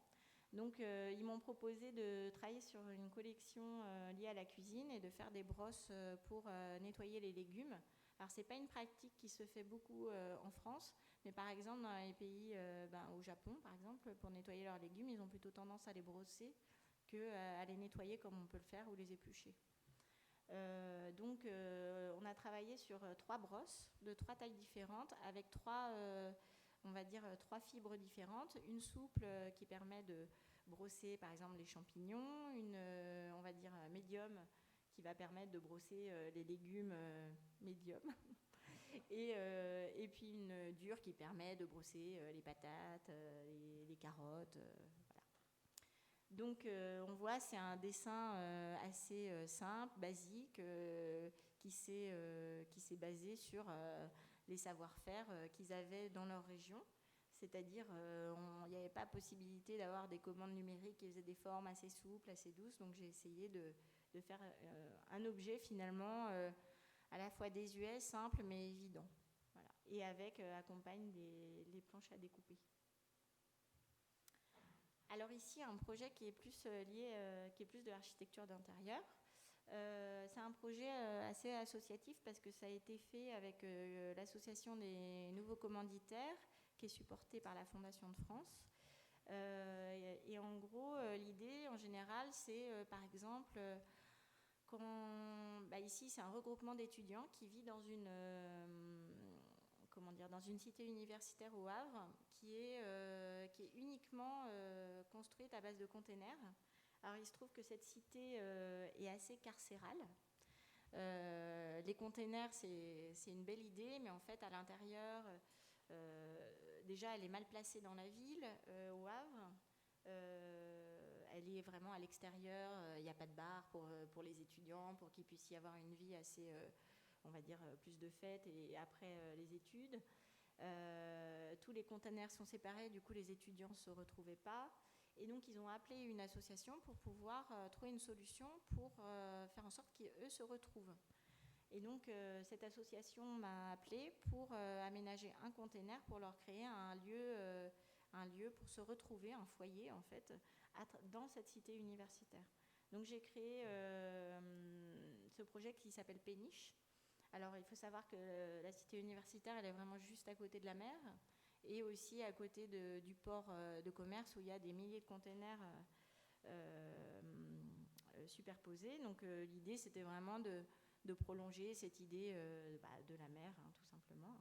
Donc, ils m'ont proposé de travailler sur une collection liée à la cuisine et de faire des brosses pour nettoyer les légumes. Alors, ce n'est pas une pratique qui se fait beaucoup en France, mais par exemple, dans les pays, au Japon, par exemple, pour nettoyer leurs légumes, ils ont plutôt tendance à les brosser qu'à les nettoyer comme on peut le faire ou les éplucher. Donc, on a travaillé sur 3 brosses de 3 tailles différentes avec 3 fibres différentes. Une souple qui permet de brosser, par exemple, les champignons. Une, médium qui va permettre de brosser les légumes médium. Et puis une dure qui permet de brosser les patates, les carottes. Voilà. Donc, on voit, c'est un dessin assez simple, basique, qui s'est basé sur les savoir-faire qu'ils avaient dans leur région. C'est-à-dire, il n'y avait pas possibilité d'avoir des commandes numériques qui faisaient des formes assez souples, assez douces. Donc, j'ai essayé de faire un objet, finalement, à la fois désuet, simple, mais évident. Voilà. Et accompagne les planches à découper. Alors ici, un projet qui est plus lié, qui est plus de l'architecture d'intérieur. C'est un projet assez associatif parce que ça a été fait avec l'association des nouveaux commanditaires qui est supportée par la Fondation de France. Et en gros, l'idée en général, c'est par exemple, ici c'est un regroupement d'étudiants qui vit dans dans une cité universitaire au Havre qui est uniquement construite à base de containers. Alors il se trouve que cette cité est assez carcérale. Les containers, c'est une belle idée, mais en fait à l'intérieur, déjà elle est mal placée dans la ville, au Havre. Elle est vraiment à l'extérieur, il n'y a pas de bar pour les étudiants, pour qu'ils puissent y avoir une vie assez, on va dire, plus de fêtes et après les études. Tous les containers sont séparés, du coup les étudiants ne se retrouvaient pas. Et donc ils ont appelé une association pour pouvoir trouver une solution pour faire en sorte qu'eux se retrouvent. Et donc cette association m'a appelé pour aménager un container pour leur créer un lieu pour se retrouver, un foyer en fait, dans cette cité universitaire. Donc j'ai créé ce projet qui s'appelle Péniche. Alors il faut savoir que la cité universitaire, elle est vraiment juste à côté de la mer et aussi à côté du port de commerce où il y a des milliers de containers superposés. Donc l'idée, c'était vraiment de prolonger cette idée de la mer, tout simplement.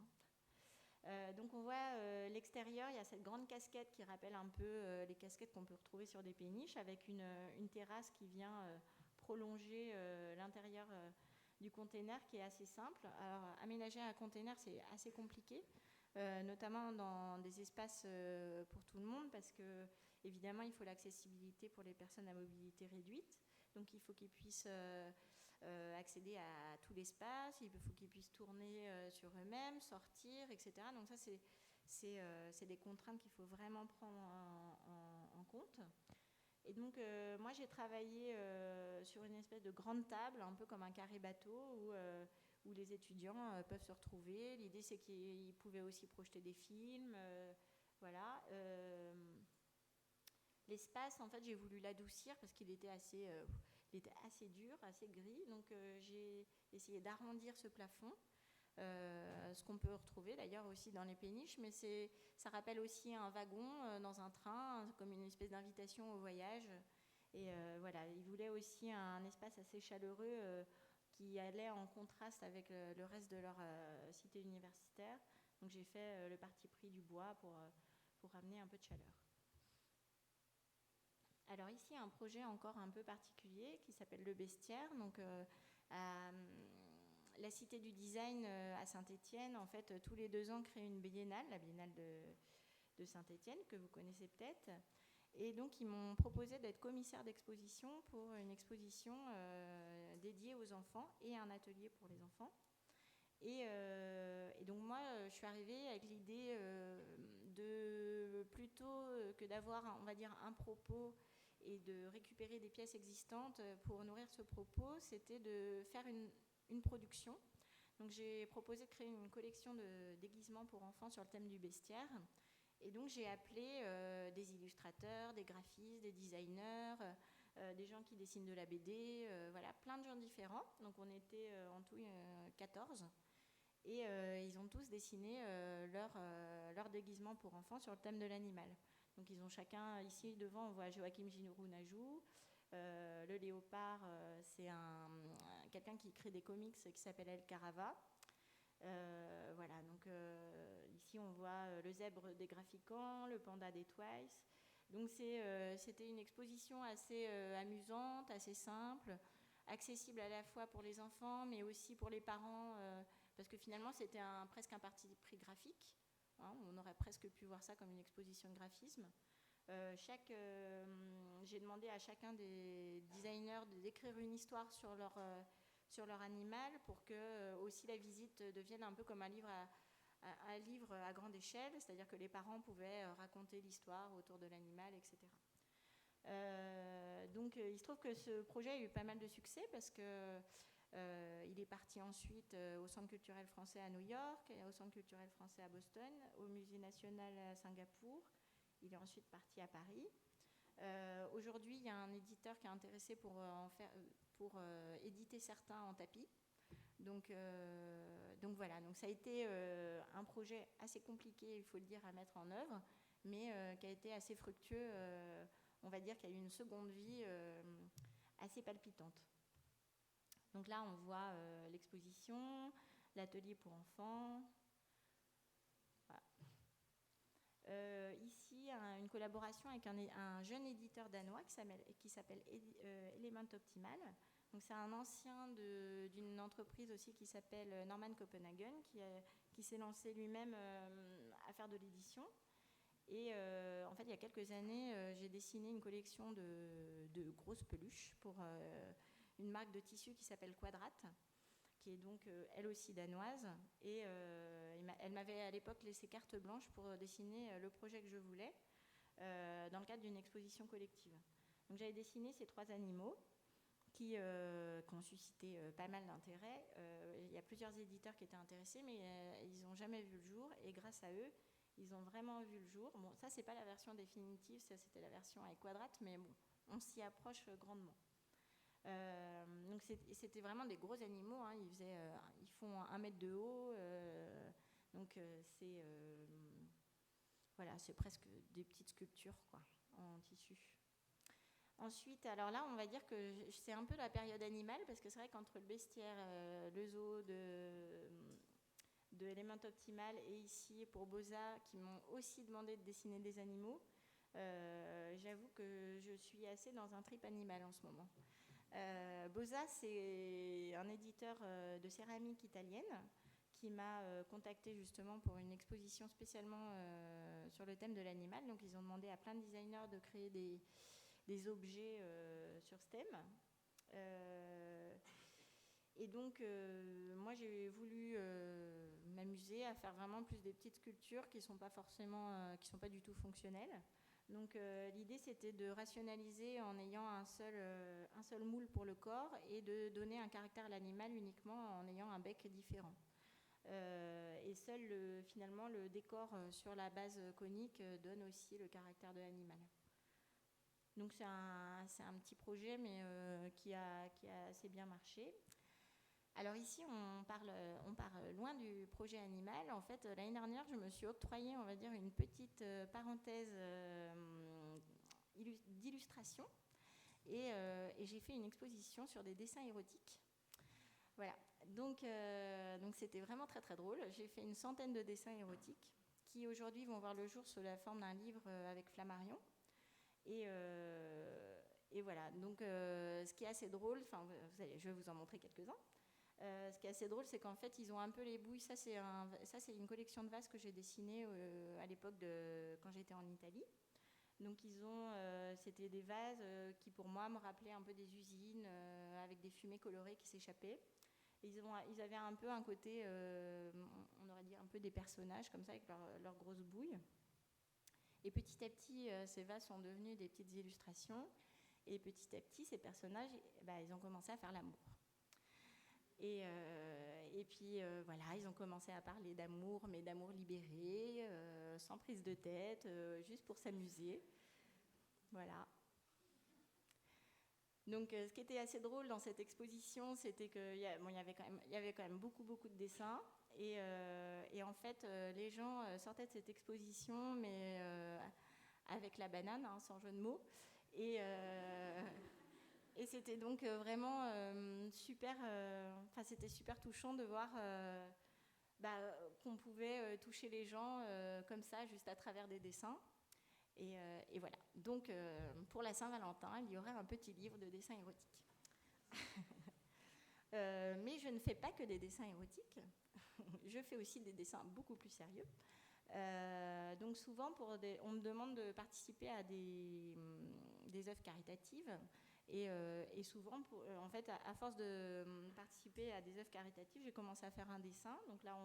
Donc on voit l'extérieur, il y a cette grande casquette qui rappelle un peu les casquettes qu'on peut retrouver sur des péniches, avec une terrasse qui vient prolonger l'intérieur du container, qui est assez simple. Alors aménager un container, c'est assez compliqué, notamment dans des espaces pour tout le monde, parce que évidemment il faut l'accessibilité pour les personnes à mobilité réduite. Donc il faut qu'ils puissent accéder à tout l'espace, il faut qu'ils puissent tourner sur eux-mêmes, sortir, etc. Donc ça, c'est des contraintes qu'il faut vraiment prendre en compte. Et donc, moi, j'ai travaillé sur une espèce de grande table, un peu comme un carré bateau, où les étudiants peuvent se retrouver. L'idée, c'est qu'ils pouvaient aussi projeter des films. Voilà. L'espace, en fait, j'ai voulu l'adoucir parce qu'il était assez dur, assez gris. Donc, j'ai essayé d'arrondir ce plafond, ce qu'on peut retrouver d'ailleurs aussi dans les péniches. Mais ça rappelle aussi un wagon dans un train, comme une espèce d'invitation au voyage. Et voilà, ils voulaient aussi un espace assez chaleureux qui allait en contraste avec le reste de leur cité universitaire. Donc, j'ai fait le parti pris du bois pour ramener un peu de chaleur. Alors ici, un projet encore un peu particulier qui s'appelle Le Bestiaire. Donc, la Cité du Design à Saint-Étienne, en fait, tous les 2 ans, crée une biennale, la biennale de Saint-Étienne, que vous connaissez peut-être. Et donc, ils m'ont proposé d'être commissaire d'exposition pour une exposition dédiée aux enfants et un atelier pour les enfants. Et donc, moi, je suis arrivée avec l'idée de plutôt que d'avoir, on va dire, un propos et de récupérer des pièces existantes pour nourrir ce propos, c'était de faire une production. Donc j'ai proposé de créer une collection de déguisements pour enfants sur le thème du bestiaire. Et donc j'ai appelé des illustrateurs, des graphistes, des designers, des gens qui dessinent de la BD, voilà, plein de gens différents. Donc on était en tout 14. Et ils ont tous dessiné leur déguisement pour enfants sur le thème de l'animal. Donc ils ont chacun, ici devant on voit Joachim Giroux-Najou, le léopard, c'est quelqu'un qui crée des comics qui s'appelle El Carava. Voilà, donc ici on voit le zèbre des Graphiquants, le panda des Twice. Donc c'était une exposition assez amusante, assez simple, accessible à la fois pour les enfants mais aussi pour les parents, parce que finalement c'était presque un parti pris graphique. Hein, on aurait presque pu voir ça comme une exposition de graphisme. J'ai demandé à chacun des designers d'écrire une histoire sur leur animal pour que aussi la visite devienne un peu comme un livre à grande échelle, c'est-à-dire que les parents pouvaient raconter l'histoire autour de l'animal, etc. Donc il se trouve que ce projet a eu pas mal de succès parce que il est parti ensuite au Centre culturel français à New York, au Centre culturel français à Boston, au Musée national à Singapour. Il est ensuite parti à Paris. Aujourd'hui, il y a un éditeur qui est intéressé pour éditer certains en tapis. Donc voilà, donc ça a été un projet assez compliqué, il faut le dire, à mettre en œuvre, mais qui a été assez fructueux. On va dire qu'il y a eu une seconde vie assez palpitante. Donc là, on voit l'exposition, l'atelier pour enfants. Voilà. Ici, une collaboration avec un jeune éditeur danois qui s'appelle Element Optimal. Donc c'est un ancien d'une entreprise aussi qui s'appelle Norman Copenhagen, qui s'est lancé lui-même à faire de l'édition. Et en fait, il y a quelques années, j'ai dessiné une collection de grosses peluches pour une marque de tissu qui s'appelle Quadrat, qui est donc elle aussi danoise. Et elle m'avait à l'époque laissé carte blanche pour dessiner le projet que je voulais dans le cadre d'une exposition collective. Donc j'avais dessiné ces 3 animaux qui ont suscité pas mal d'intérêt. Il y a plusieurs éditeurs qui étaient intéressés, mais ils n'ont jamais vu le jour. Et grâce à eux, ils ont vraiment vu le jour. Bon, ça, c'est pas la version définitive, ça, c'était la version avec Quadrat, mais bon, on s'y approche grandement. Donc c'était vraiment des gros animaux, hein. Ils font 1 mètre de haut, donc voilà, c'est presque des petites sculptures quoi, en tissu. Ensuite, alors là, on va dire que c'est un peu la période animale, parce que c'est vrai qu'entre le bestiaire, le zoo de Element Optimal et ici pour Boza, qui m'ont aussi demandé de dessiner des animaux, j'avoue que je suis assez dans un trip animal en ce moment. Boza, c'est un éditeur de céramique italienne qui m'a contacté justement pour une exposition spécialement sur le thème de l'animal. Donc ils ont demandé à plein de designers de créer des objets sur ce thème. Et donc moi j'ai voulu m'amuser à faire vraiment plus des petites sculptures qui sont pas du tout fonctionnelles. Donc l'idée c'était de rationaliser en ayant un seul moule pour le corps et de donner un caractère à l'animal uniquement en ayant un bec différent. Et seul finalement le décor sur la base conique donne aussi le caractère de l'animal. Donc c'est un petit projet mais qui a assez bien marché. Alors ici, on part loin du projet animal. En fait, l'année dernière, je me suis octroyé, on va dire, une petite parenthèse d'illustration. Et j'ai fait une exposition sur des dessins érotiques. Voilà. Donc c'était vraiment très, très drôle. J'ai fait une centaine de dessins érotiques qui, aujourd'hui, vont voir le jour sous la forme d'un livre avec Flammarion. Et voilà. Donc, ce qui est assez drôle, je vais vous en montrer quelques-uns. Ce qui est assez drôle, c'est qu'en fait, ils ont un peu les bouilles. Ça, c'est une collection de vases que j'ai dessinée à l'époque quand j'étais en Italie. Donc, c'était des vases qui, pour moi, me rappelaient un peu des usines avec des fumées colorées qui s'échappaient. Et ils avaient un peu un côté, on aurait dit un peu des personnages comme ça, avec leurs grosses bouilles. Et petit à petit, ces vases sont devenus des petites illustrations. Et petit à petit, ces personnages, ils ont commencé à faire l'amour. Et puis voilà, ils ont commencé à parler d'amour, mais d'amour libéré, sans prise de tête, juste pour s'amuser. Voilà. Donc ce qui était assez drôle dans cette exposition, c'était qu'il y avait quand même beaucoup de dessins. Et en fait, les gens sortaient de cette exposition, mais avec la banane, hein, sans jeu de mots. Et c'était donc vraiment super. C'était super touchant de voir qu'on pouvait toucher les gens comme ça, juste à travers des dessins. Et voilà. Donc, pour la Saint-Valentin, il y aurait un petit livre de dessins érotiques. Mais je ne fais pas que des dessins érotiques. Je fais aussi des dessins beaucoup plus sérieux. Donc souvent, on me demande de participer à des œuvres caritatives. Et souvent, en fait, à force de participer à des œuvres caritatives, j'ai commencé à faire un dessin. Donc là,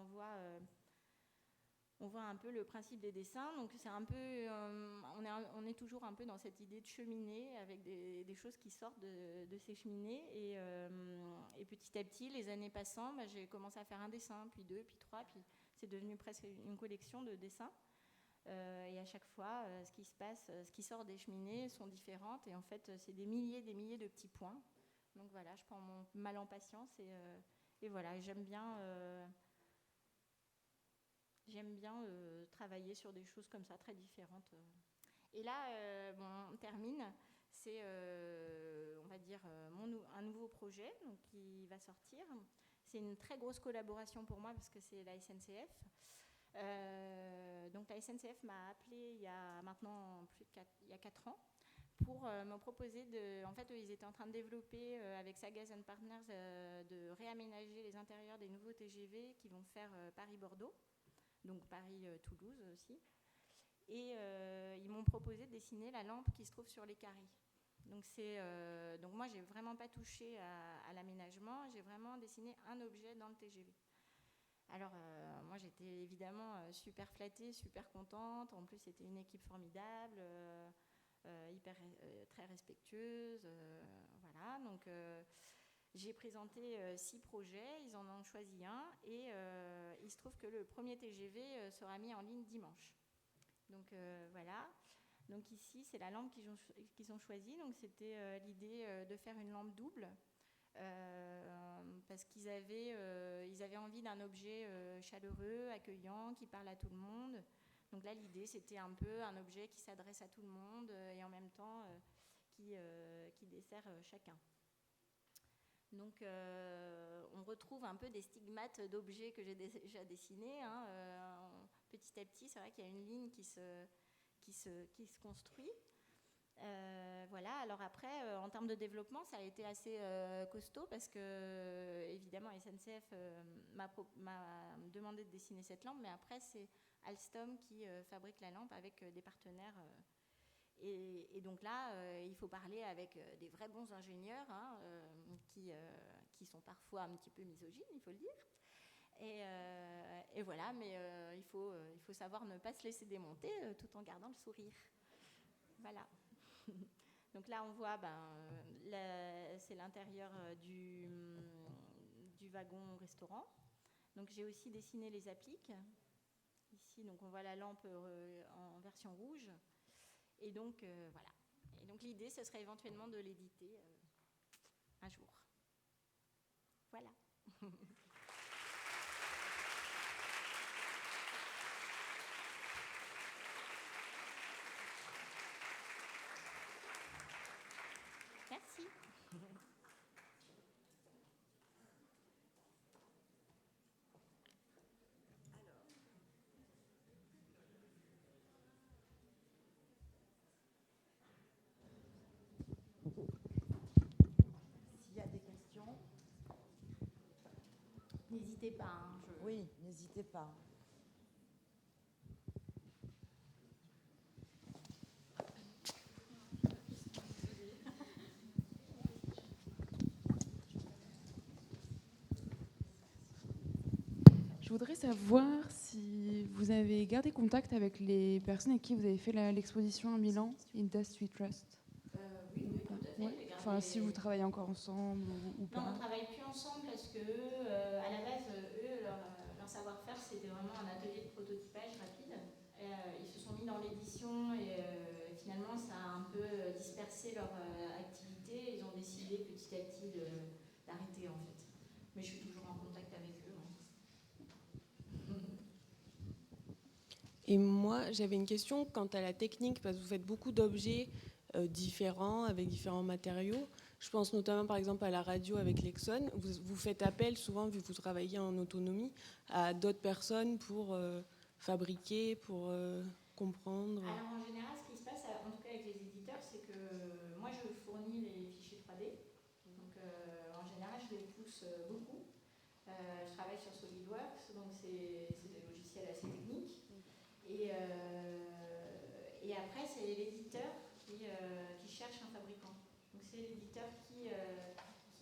on voit un peu le principe des dessins. Donc c'est un peu, on est toujours un peu dans cette idée de cheminée avec des choses qui sortent de ces cheminées. Et petit à petit, les années passant, j'ai commencé à faire un dessin, puis 2, puis 3, puis c'est devenu presque une collection de dessins. Et à chaque fois, ce qui se passe, ce qui sort des cheminées sont différentes. Et en fait, c'est des milliers de petits points. Donc voilà, je prends ma lampe à patience et voilà, j'aime bien travailler sur des choses comme ça, très différentes. Et là, on termine. C'est, on va dire, un nouveau projet donc, qui va sortir. C'est une très grosse collaboration pour moi parce que c'est la SNCF. Donc la SNCF m'a appelée il y a maintenant il y a 4 ans pour me proposer en fait, ils étaient en train de développer avec Sagaz & Partners de réaménager les intérieurs des nouveaux TGV qui vont faire Paris-Bordeaux, donc Paris-Toulouse aussi. Et ils m'ont proposé de dessiner la lampe qui se trouve sur les carrés. Donc moi, j'ai vraiment pas touché à l'aménagement, j'ai vraiment dessiné un objet dans le TGV. Alors, moi, j'étais évidemment super flattée, super contente. En plus, c'était une équipe formidable, très respectueuse. Voilà, donc j'ai présenté 6 projets, ils en ont choisi un. Et il se trouve que le premier TGV sera mis en ligne dimanche. Donc, voilà. Donc ici, c'est la lampe qu'ils ont choisie. Donc, c'était l'idée de faire une lampe double. Parce qu'ils avaient envie d'un objet chaleureux, accueillant, qui parle à tout le monde. Donc là, l'idée, c'était un peu un objet qui s'adresse à tout le monde et en même temps qui dessert chacun. Donc on retrouve un peu des stigmates d'objets que j'ai déjà dessinés. Petit à petit, c'est vrai qu'il y a une ligne qui se construit. Voilà, alors après, en termes de développement, ça a été assez costaud parce que, évidemment, SNCF m'a demandé de dessiner cette lampe, mais après, c'est Alstom qui fabrique la lampe avec des partenaires. Et donc là, il faut parler avec des vrais bons ingénieurs qui sont parfois un petit peu misogynes, il faut le dire. Et voilà, mais il faut savoir ne pas se laisser démonter tout en gardant le sourire. Voilà. Donc là, on voit, c'est l'intérieur du wagon-restaurant. Donc j'ai aussi dessiné les appliques. Ici, donc on voit la lampe en version rouge. Et donc, voilà. Et donc l'idée, ce serait éventuellement de l'éditer un jour. Voilà. Merci. S'il y a des questions, n'hésitez pas. Oui, n'hésitez pas. Je voudrais savoir si vous avez gardé contact avec les personnes avec qui vous avez fait l'exposition à Milan, Industry Trust. Oui, tout à fait. Ouais. Enfin, si vous travaillez encore ensemble ou pas. Non, on ne travaille plus ensemble parce que, à la base, eux, leur savoir-faire, c'était vraiment un atelier de prototypage rapide. Ils se sont mis dans l'édition et finalement, ça a un peu dispersé leur activité. Ils ont décidé petit à petit d'arrêter, en fait. Mais je suis toujours en contact avec eux. Et moi, j'avais une question quant à la technique, parce que vous faites beaucoup d'objets différents, avec différents matériaux. Je pense notamment, par exemple, à la radio avec l'Exxon. Vous faites appel, souvent, vu que vous travaillez en autonomie, à d'autres personnes pour fabriquer, pour comprendre. Alors, en général, ce qui se passe, en tout cas avec les éditeurs, c'est que moi, je fournis les fichiers 3D. Donc, en général, je les pousse beaucoup. Je travaille sur SolidWorks, donc c'est des logiciels assez techniques. Et après, c'est l'éditeur qui cherche un fabricant. Donc c'est l'éditeur qui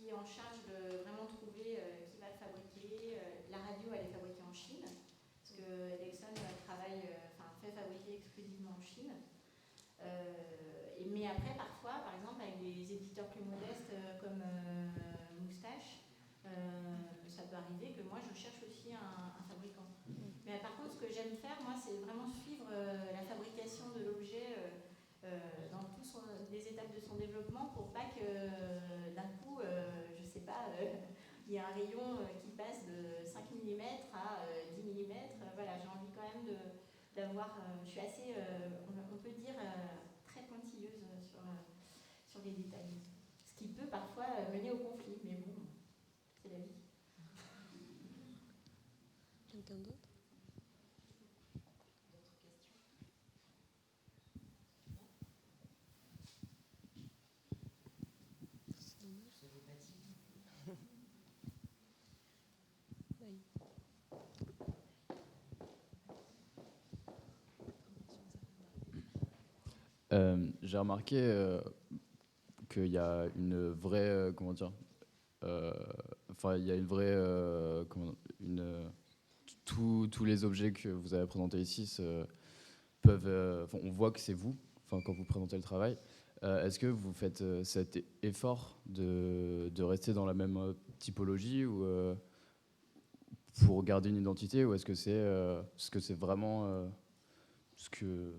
est en charge de vraiment trouver qui va le fabriquer. La radio, elle est fabriquée en Chine, parce que Exxon fait fabriquer exclusivement en Chine. Mais après, parfois, par exemple, avec des éditeurs plus modestes comme Moustache, ça peut arriver que moi, je cherche aussi un fabricant. Mais par contre, ce que j'aime faire, moi, c'est vraiment suivre la fabrication de l'objet dans toutes les étapes de son développement pour pas que d'un coup, je sais pas, il y a un rayon qui passe de 5 mm à 10 mm. Voilà, j'ai envie quand même d'avoir. Je suis assez, on peut dire, très pointilleuse sur les détails. Ce qui peut parfois mener au conflit, mais bon, c'est la vie. Quelqu'un d'autre? J'ai remarqué qu'il y a une vraie, comment dire, enfin il y a une vraie, tous les objets que vous avez présentés ici peuvent, on voit que c'est vous, enfin quand vous présentez le travail. Est-ce que vous faites cet effort de rester dans la même typologie ou pour garder une identité, ou est-ce que c'est vraiment ce que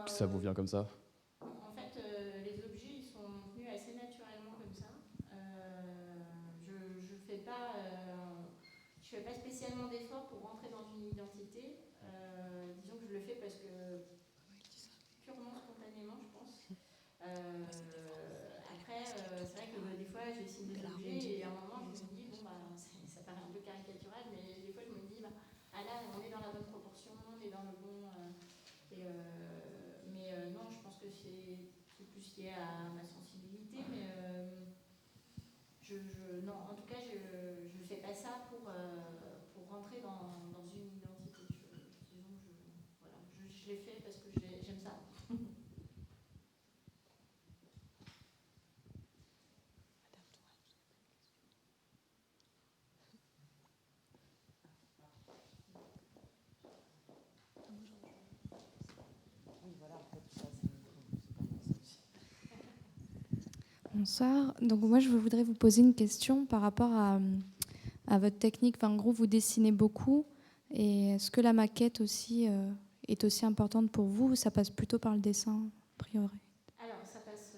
ça vous vient comme ça? En fait, les objets, ils sont venus assez naturellement comme ça. Je fais pas spécialement d'efforts pour rentrer dans une identité. Disons que je le fais parce que purement spontanément, je pense. Après, c'est vrai que des fois, je dessine des objets et à un moment, je me dis, bon, bah, ça paraît un peu caricatural, mais des fois, je me dis, bah, ah là, on est dans la bonne proportion, on est dans le bon. Mais non, je pense que c'est plus lié à ma sensibilité, mais non, en tout cas, je ne fais pas ça pour rentrer dans une identité. Voilà, je l'ai fait parce que j'aime ça. Oui, voilà, en fait, ça, c'est pas mon souci. Bonsoir. Donc moi, je voudrais vous poser une question par rapport à votre technique. Enfin, en gros, vous dessinez beaucoup. Et est-ce que la maquette aussi est aussi importante pour vous, ou ça passe plutôt par le dessin, a priori? Alors, ça passe.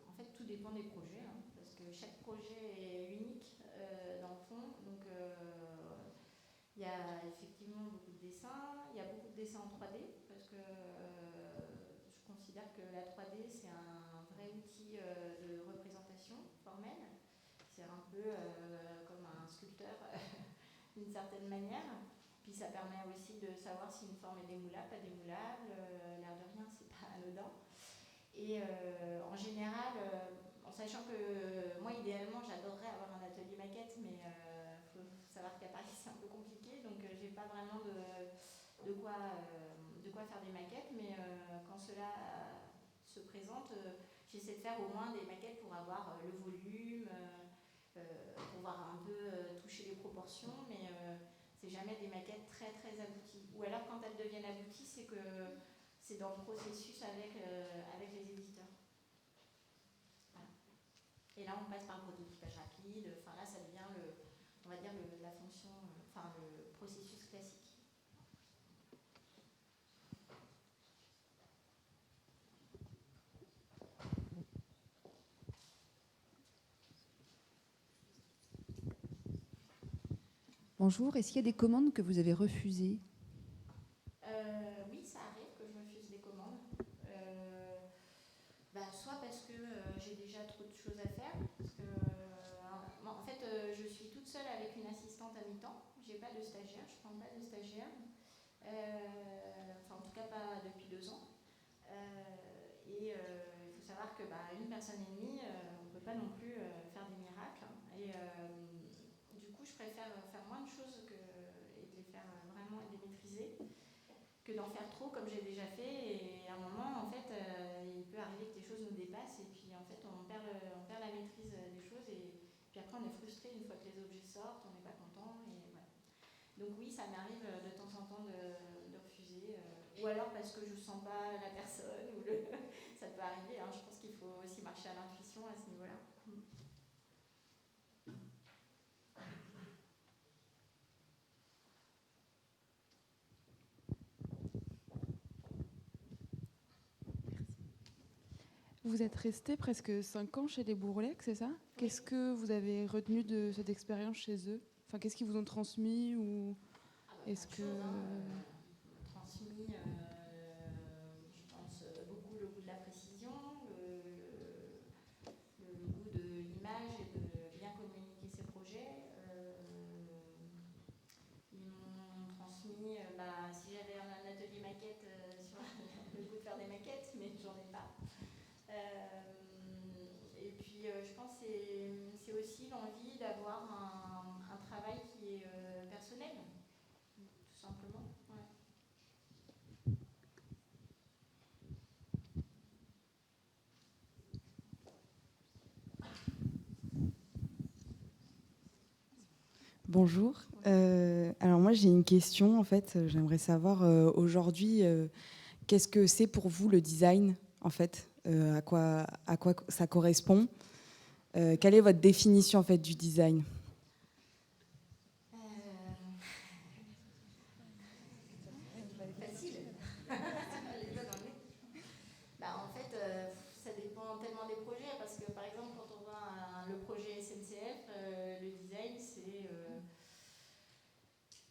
En fait, tout dépend des projets, hein, parce que chaque projet est unique dans le fond. Donc, il y a effectivement beaucoup de dessins. Il y a beaucoup de dessins en 3D, parce que je considère que la 3D, c'est un vrai outil de représentation formelle. C'est un peu comme un sculpteur d'une certaine manière. Puis ça permet aussi de savoir si une forme est démoulable, pas démoulable. L'air de rien, c'est pas anodin. Et en général, en sachant que moi, idéalement, j'adorerais avoir un atelier maquette, mais il faut savoir qu'à Paris, c'est un peu compliqué, donc j'ai pas vraiment de quoi faire des maquettes, mais quand cela se présente, j'essaie de faire au moins des maquettes pour avoir le volume, pour pouvoir un peu toucher les proportions, mais c'est jamais des maquettes très très abouties. Ou alors quand elles deviennent abouties, c'est que c'est dans le processus avec les éditeurs. Voilà. Et là, on passe par le prototypage rapide. Enfin, là, ça devient on va dire la fonction, enfin le processus classique. Bonjour, est-ce qu'il y a des commandes que vous avez refusées? Oui, ça arrive que je refuse des commandes. Soit parce que j'ai déjà trop de choses à faire, parce que en fait, je suis toute seule avec une assistante à mi-temps. J'ai pas de stagiaire, je prends pas de stagiaire. Enfin, en tout cas, pas depuis 2 ans. Et il faut savoir que une personne et demie, on ne peut pas non plus faire des miracles. Et du coup, je préfère faire moins de choses et de les faire vraiment et de les maîtriser, que d'en faire trop comme j'ai déjà fait. Et à un moment, en fait, il peut arriver que des choses nous dépassent et puis en fait, on perd la maîtrise des choses. Et puis après, on est frustré une fois que les objets sortent, on n'est pas content. Et voilà. Donc oui, ça m'arrive de temps en temps de refuser. Ou alors parce que je ne sens pas la personne. Ça peut arriver. Hein. Je pense qu'il faut aussi marcher à l'intuition à ce niveau-là. Vous êtes resté presque 5 ans chez les Bourlecs, c'est ça? Qu'est-ce que vous avez retenu de cette expérience chez eux? Enfin, qu'est-ce qu'ils vous ont transmis ou est-ce que... Transmis, je pense, beaucoup le goût de la précision, le goût de l'image et de bien communiquer ses projets. Ils m'ont transmis, si j'avais un atelier maquette, sur le goût de faire des maquettes, mais j'en ai pas. Et puis, je pense que c'est aussi l'envie d'avoir un travail qui est personnel, tout simplement. Ouais. Bonjour. Alors moi j'ai une question en fait. J'aimerais savoir aujourd'hui qu'est-ce que c'est pour vous le design en fait, à quoi ça correspond. Quelle est votre définition en fait du design? Facile. En fait, ça dépend tellement des projets parce que par exemple quand on voit le projet SNCF, le design c'est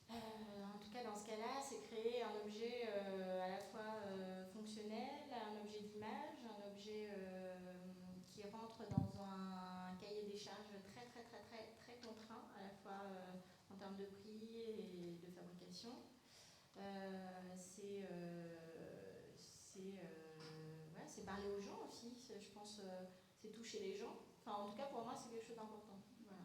en tout cas dans ce cas-là, c'est créer un objet à la fois fonctionnel, un objet d'image, un objet qui rentre dans un cahier des charges très contraint, à la fois en termes de prix et de fabrication. C'est parler aux gens aussi, je pense, c'est toucher les gens. Enfin, en tout cas, pour moi, c'est quelque chose d'important. Voilà.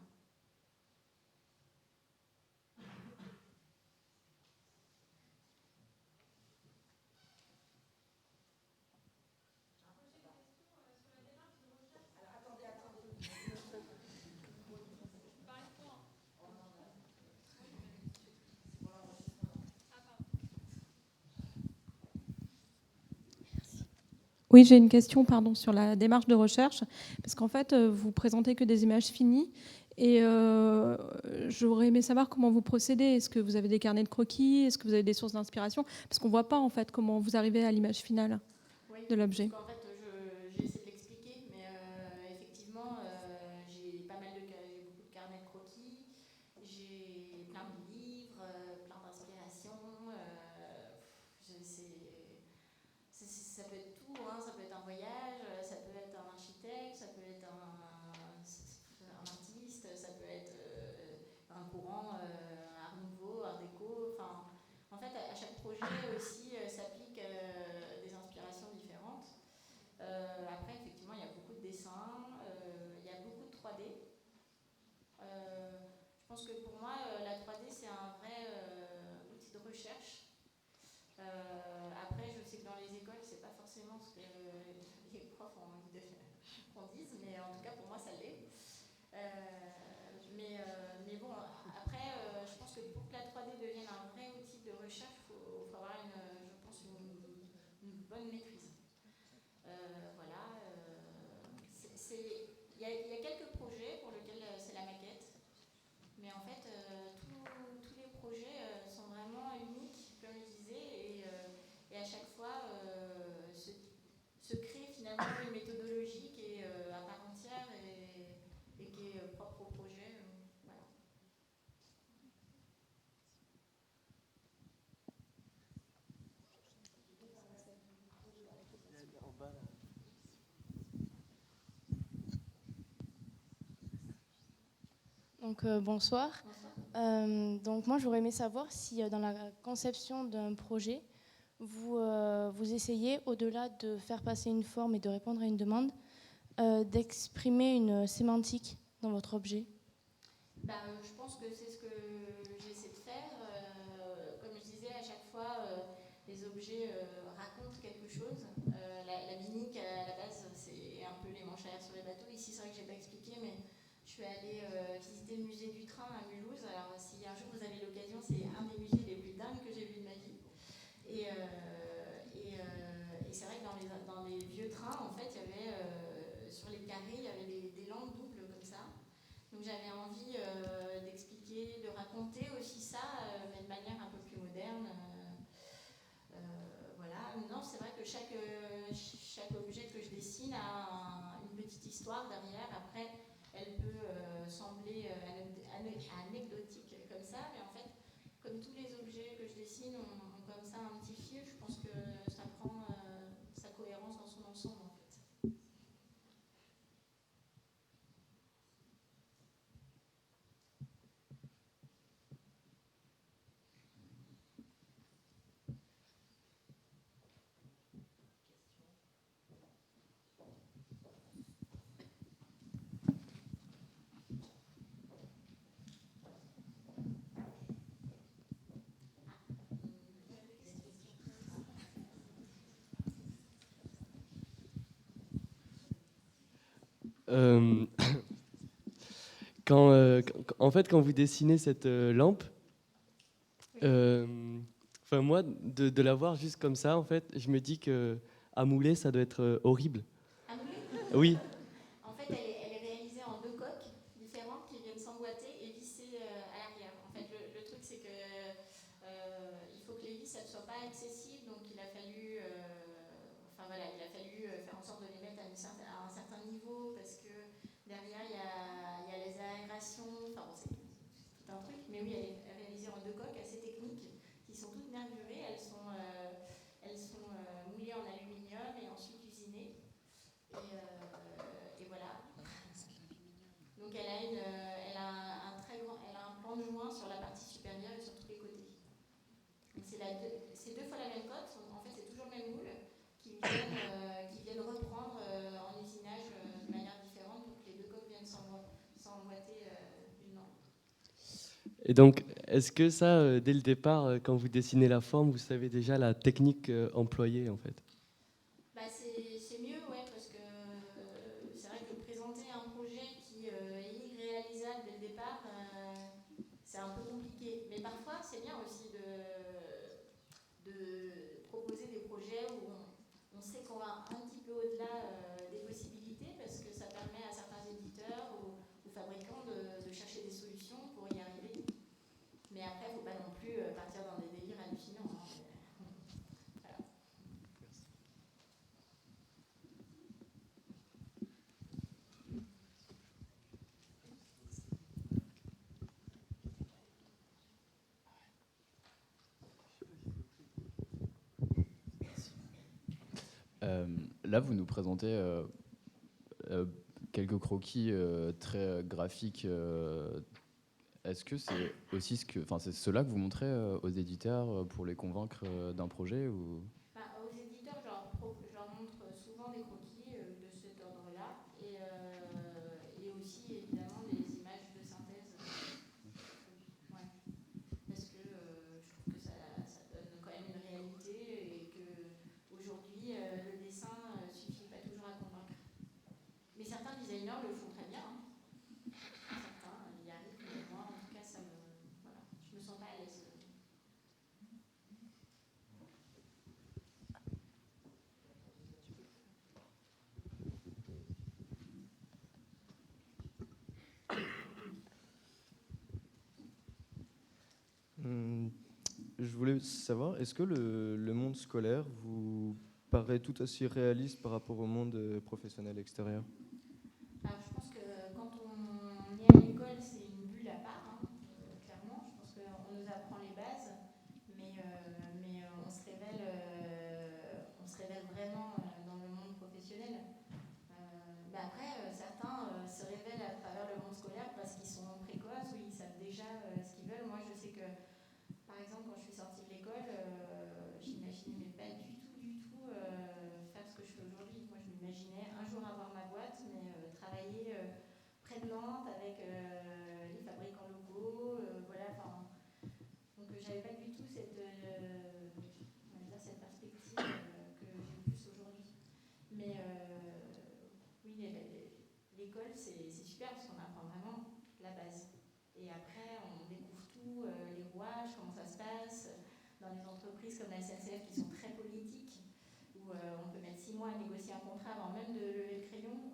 Oui, j'ai une question sur la démarche de recherche, parce qu'en fait, vous présentez que des images finies, et j'aurais aimé savoir comment vous procédez. Est-ce que vous avez des carnets de croquis? Est-ce que vous avez des sources d'inspiration? Parce qu'on ne voit pas en fait comment vous arrivez à l'image finale de l'objet. En fait, j'ai essayé de l'expliquer, mais effectivement, j'ai beaucoup de carnets de croquis, j'ai plein de livres, plein d'inspirations. Ça peut être tout, hein, ça peut être un voyage, ça peut être un architecte, ça peut être un artiste, ça peut être un courant art nouveau, art déco. Enfin, en fait, à chaque projet aussi s'appliquent des inspirations différentes. Après, effectivement, il y a beaucoup de dessins, il y a beaucoup de 3D. Je pense que pour moi, la 3D, c'est un vrai outil de recherche. Après, je sais que dans les écoles, c'est pas forcément ce que les profs ont envie qu'on dise, mais en tout cas, pour moi, ça l'est. Mais bon, après, je pense que pour que la 3D devienne un vrai outil de recherche, il faut avoir, je pense, une bonne maîtrise. Voilà. Il y a quelques projets pour lesquels c'est la maquette, mais en fait, tous les projets sont vraiment uniques, comme je disais, et à chaque fois se crée finalement une méthodologie qui est à part entière et qui est propre au projet. Voilà. Donc bonsoir. Donc moi j'aurais aimé savoir si dans la conception d'un projet, vous essayez, au-delà de faire passer une forme et de répondre à une demande, d'exprimer une sémantique dans votre objet. Je pense que c'est ce que j'essaie de faire. Comme je disais, à chaque fois, les objets racontent quelque chose. La binique, à la base, c'est un peu les manches à air sur les bateaux. Ici, c'est vrai que je n'ai pas expliqué, mais je suis allée visiter le musée du train à Mulhouse. Alors, si un jour vous avez l'occasion, c'est un des musées les plus dingues que j'ai vu de ma vie. Et c'est vrai que dans les vieux trains, en fait, il y avait sur les carrés, il y avait des lampes doubles comme ça. Donc j'avais envie d'expliquer, de raconter aussi ça, mais de manière un peu plus moderne. Voilà. Non, c'est vrai que chaque objet que je dessine a l'histoire derrière. Après, elle peut sembler anecdotique comme ça, mais en fait, comme tous les objets que je dessine ont comme ça un petit fil, je pense que ça prend sa cohérence dans son ensemble en fait. En fait, quand vous dessinez cette lampe, enfin moi, de la voir juste comme ça, en fait, je me dis que à mouler, ça doit être horrible. À mouler ? Oui. En fait, elle est réalisée en 2 coques différentes qui viennent s'emboîter et visser à l'arrière. En fait, le truc, c'est que il faut que les vis ne soient pas excessives, donc il a fallu, faire en sorte de les mettre à un certain niveau parce que derrière il y a les aérations. Enfin bon, c'est tout un truc, mais oui, elle est réalisée en 2 coques assez techniques qui sont toutes nervurées. Elles sont moulées en aluminium et ensuite usinées. Et voilà. Donc elle a un plan de joint sur la partie supérieure et sur tous les côtés. Donc c'est 2 fois la même coque. En fait, c'est toujours le même moule qui viennent reprendre en usinage de manière différente pour que les 2 coques viennent s'emboîter l'une dans l'autre. Et donc, est-ce que ça, dès le départ, quand vous dessinez la forme, vous savez déjà la technique employée en fait? C'est mieux, ouais, parce que c'est vrai que présenter un projet qui est irréalisable dès le départ, c'est un peu compliqué. Mais parfois, c'est bien aussi de proposer des projets où on sait qu'on va un petit peu au-delà des possibilités, parce que ça permet à certains éditeurs ou fabricants de chercher des solutions pour y arriver. Mais après, il ne faut pas non plus partir dans des délires hallucinants. Hein. Voilà. Là, vous nous présentez quelques croquis très graphiques. Est-ce que c'est aussi c'est cela que vous montrez aux éditeurs pour les convaincre d'un projet ou... Aux éditeurs, je leur montre souvent des croquis de cet ordre-là et aussi évidemment des images de synthèse. Ouais. Parce que je trouve que ça donne quand même une réalité et qu'aujourd'hui, le dessin ne suffit pas toujours à convaincre. Mais certains designers le font très bien. Hein. Certains y arrivent, mais moi, en tout cas, je me sens pas à l'aise. Je voulais savoir, est-ce que le monde scolaire vous paraît tout aussi réaliste par rapport au monde professionnel extérieur? Alors, je pense que quand on est à l'école, c'est une bulle à part, hein, clairement. Je pense qu'on nous apprend les bases, mais on se révèle vraiment dans le monde professionnel. Après, certains se révèlent à travers le monde scolaire parce qu'ils sont précoces ou ils savent déjà ce qu'ils veulent. Moi, je sais que, par exemple, quand je suis sortie de l'école, j'imaginais pas du tout faire ce que je fais aujourd'hui. Moi, je m'imaginais un jour avoir ma boîte, mais travailler près de Nantes avec les fabricants locaux, voilà. Donc, j'avais pas du tout cette perspective que j'ai plus aujourd'hui. Mais oui, l'école, c'est super parce qu'on apprend vraiment la base. Et après, on découvre tout, les rouages, comment ça se passe, dans les entreprises comme la SNCF qui sont très politiques, où on peut mettre 6 mois à négocier un contrat avant même de lever le crayon.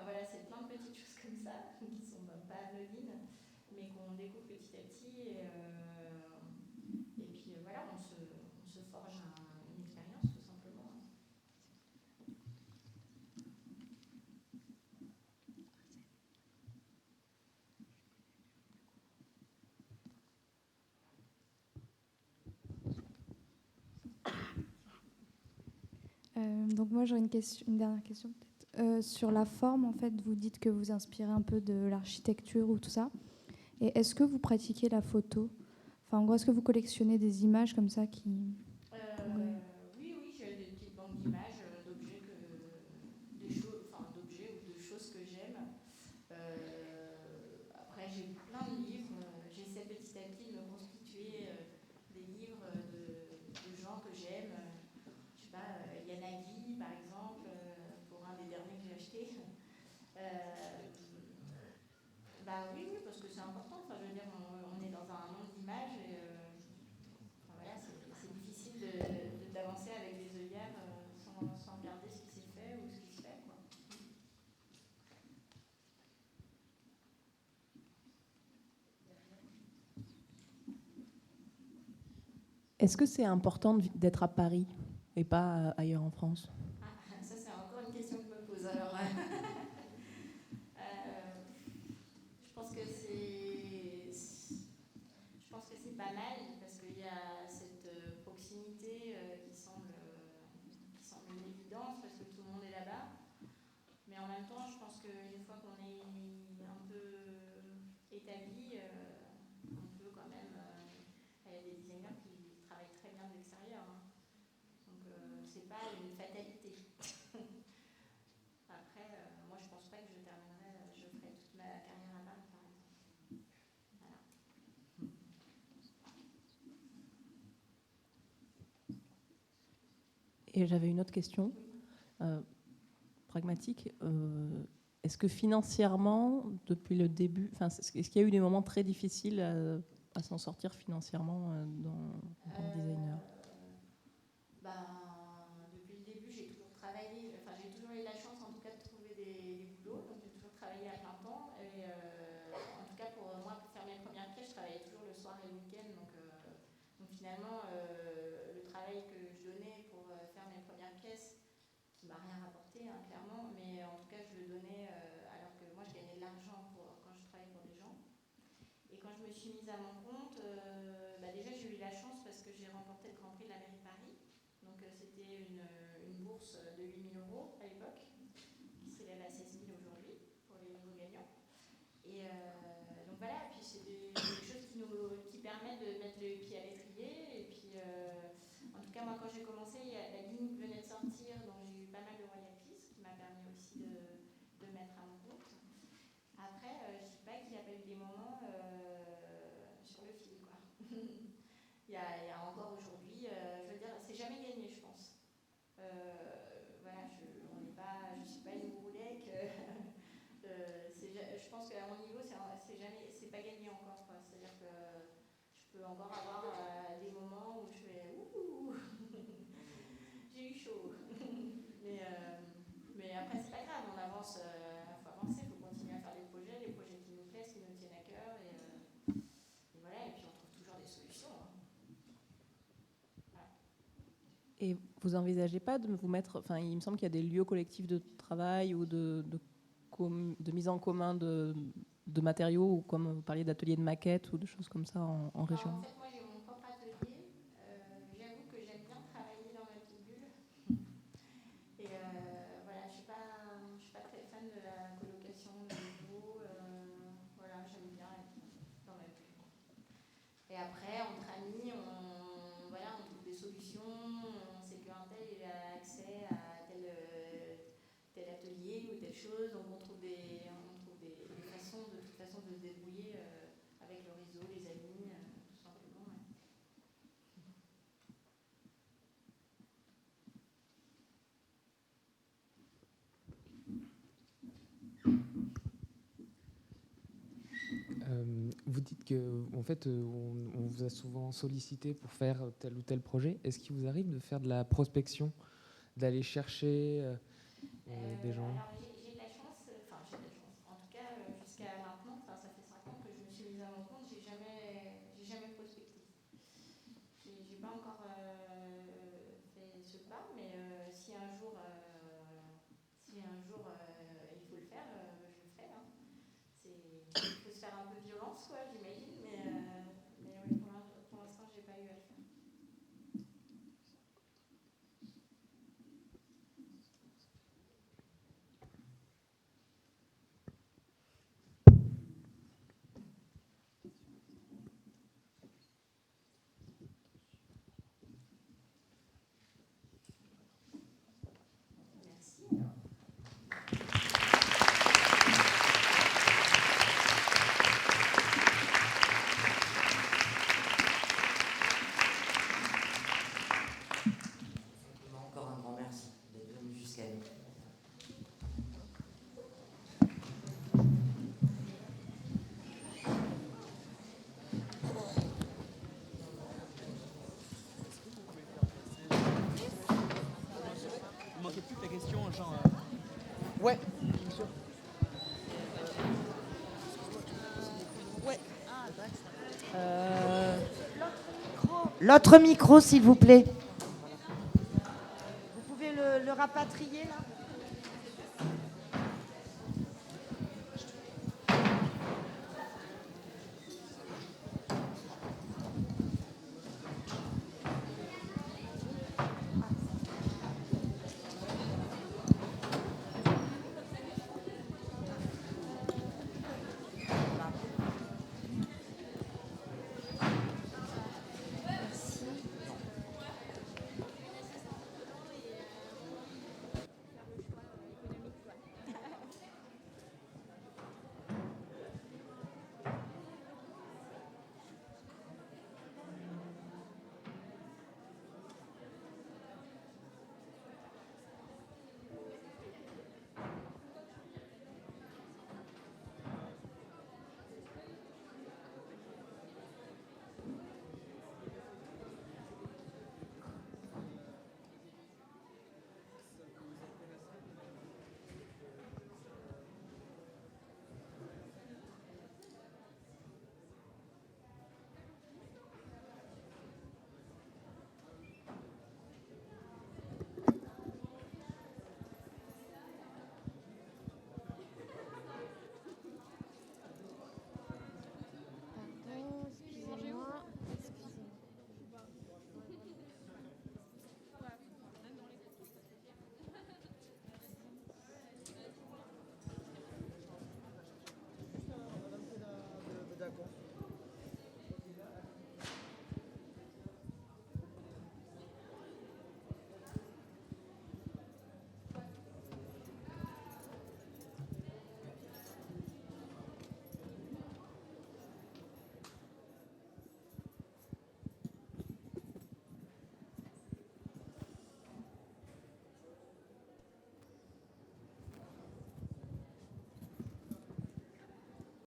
Voilà, c'est plein de petites choses comme ça, qui ne sont pas anodines, mais qu'on découvre petit à petit. Et puis voilà, on se forge une expérience tout simplement. Donc moi j'aurais une dernière question peut-être. Sur la forme, en fait, vous dites que vous inspirez un peu de l'architecture ou tout ça. Et est-ce que vous pratiquez la photo? Enfin, en gros, est-ce que vous collectionnez des images comme ça qui... Oui, j'ai des petites banques d'images, d'objets ou de choses que j'aime. Après, j'ai plein de livres. J'essaie petit à petit de me constituer des livres de gens que j'aime. Je sais pas, Yanagi, par exemple, pour un des derniers que j'ai acheté. Oui, parce que c'est important. Enfin, je veux dire, on est dans un monde d'images et voilà, c'est difficile d'avancer avec des œillères sans regarder ce qui s'est fait ou ce qui se fait, quoi. Est-ce que c'est important d'être à Paris et pas ailleurs en France? Ça, c'est encore une question que je me pose. Alors, je pense que c'est pas mal parce qu'il y a cette proximité qui semble une évidence parce que tout le monde est là-bas. Mais en même temps, je pense qu'une fois qu'on est un peu établi, on peut quand même. Il y a des designers qui travaillent très bien de l'extérieur. Hein. Donc, c'est pas une fatalité. Après, moi, je pense pas que je ferai toute ma carrière à Paris, par exemple. Voilà. Et j'avais une autre question, pragmatique. Est-ce que financièrement, depuis le début, est-ce qu'il y a eu des moments très difficiles à s'en sortir financièrement en tant que designer? Depuis le début, j'ai toujours travaillé, j'ai toujours eu la chance en tout cas de trouver des boulots, donc j'ai toujours travaillé à plein temps. Et en tout cas, pour moi, pour faire mes premières pièces, je travaillais toujours le soir et le week-end. Donc finalement, le travail que je donnais pour faire mes premières pièces, qui m'a rien rapporté, hein, clairement, mais en tout cas, je le donnais alors que moi, je gagnais de l'argent quand je travaillais pour des gens. Et quand je me suis mise à mon compte, déjà, j'ai eu la chance parce que j'ai remporté le Grand Prix de la mairie de Paris. Donc c'était une bourse de 8 000 € à l'époque, qui s'élève à 16 000 aujourd'hui pour les nouveaux gagnants. Et donc voilà, et puis c'est des choses qui permettent de mettre le pied à l'étrier. Et puis en tout cas, moi quand j'ai commencé, la ligne venait de sortir, donc j'ai eu pas mal de royalties, ce qui m'a permis aussi de mettre à mon compte. Après, je ne dis pas qu'il n'y a pas eu des moments sur le fil, quoi. Il y a encore aujourd'hui, je veux dire, c'est jamais gagné, je pense. Voilà, je ne suis pas une bourrelet je pense qu'à mon niveau, c'est pas gagné encore, quoi. C'est-à-dire que je peux encore avoir des moments où je fais ouh, j'ai eu chaud. mais après, c'est pas grave, on avance, faut avancer, il faut continuer à faire des projets qui nous plaisent, qui nous tiennent à cœur, et voilà, et puis on trouve toujours des solutions. Hein. Voilà. Et vous envisagez pas de vous mettre, il me semble qu'il y a des lieux collectifs de travail ou de mise en commun de matériaux, ou comme vous parliez d'ateliers de maquettes ou de choses comme ça en région. En fait, moi j'ai mon propre atelier. J'avoue que j'aime bien travailler dans ma petite bulle. Et voilà, je suis pas très fan de la colocation de locaux. Voilà, j'aime bien être dans ma bulle. Et après, entre amis, on trouve des solutions. On sait qu'un tel il a accès à tel atelier ou telle chose. Donc on trouve des façons de toute façon de se débrouiller avec le réseau, les amis, tout simplement. Ouais. Vous dites que en fait, on vous a souvent sollicité pour faire tel ou tel projet. Est-ce qu'il vous arrive de faire de la prospection, d'aller chercher des gens? Alors j'ai de la chance, en tout cas jusqu'à maintenant, ça fait 5 ans que je me suis mise à mon compte, j'ai jamais prospecté. J'ai pas encore fait ce pas, mais si un jour il faut le faire, je le ferai. Hein. Il faut se faire un peu violence, quoi, j'imagine, mais oui, pour l'instant, j'ai pas eu à le faire. Ouais. Ouais. L'autre micro, s'il vous plaît. Vous pouvez le rapatrier là ?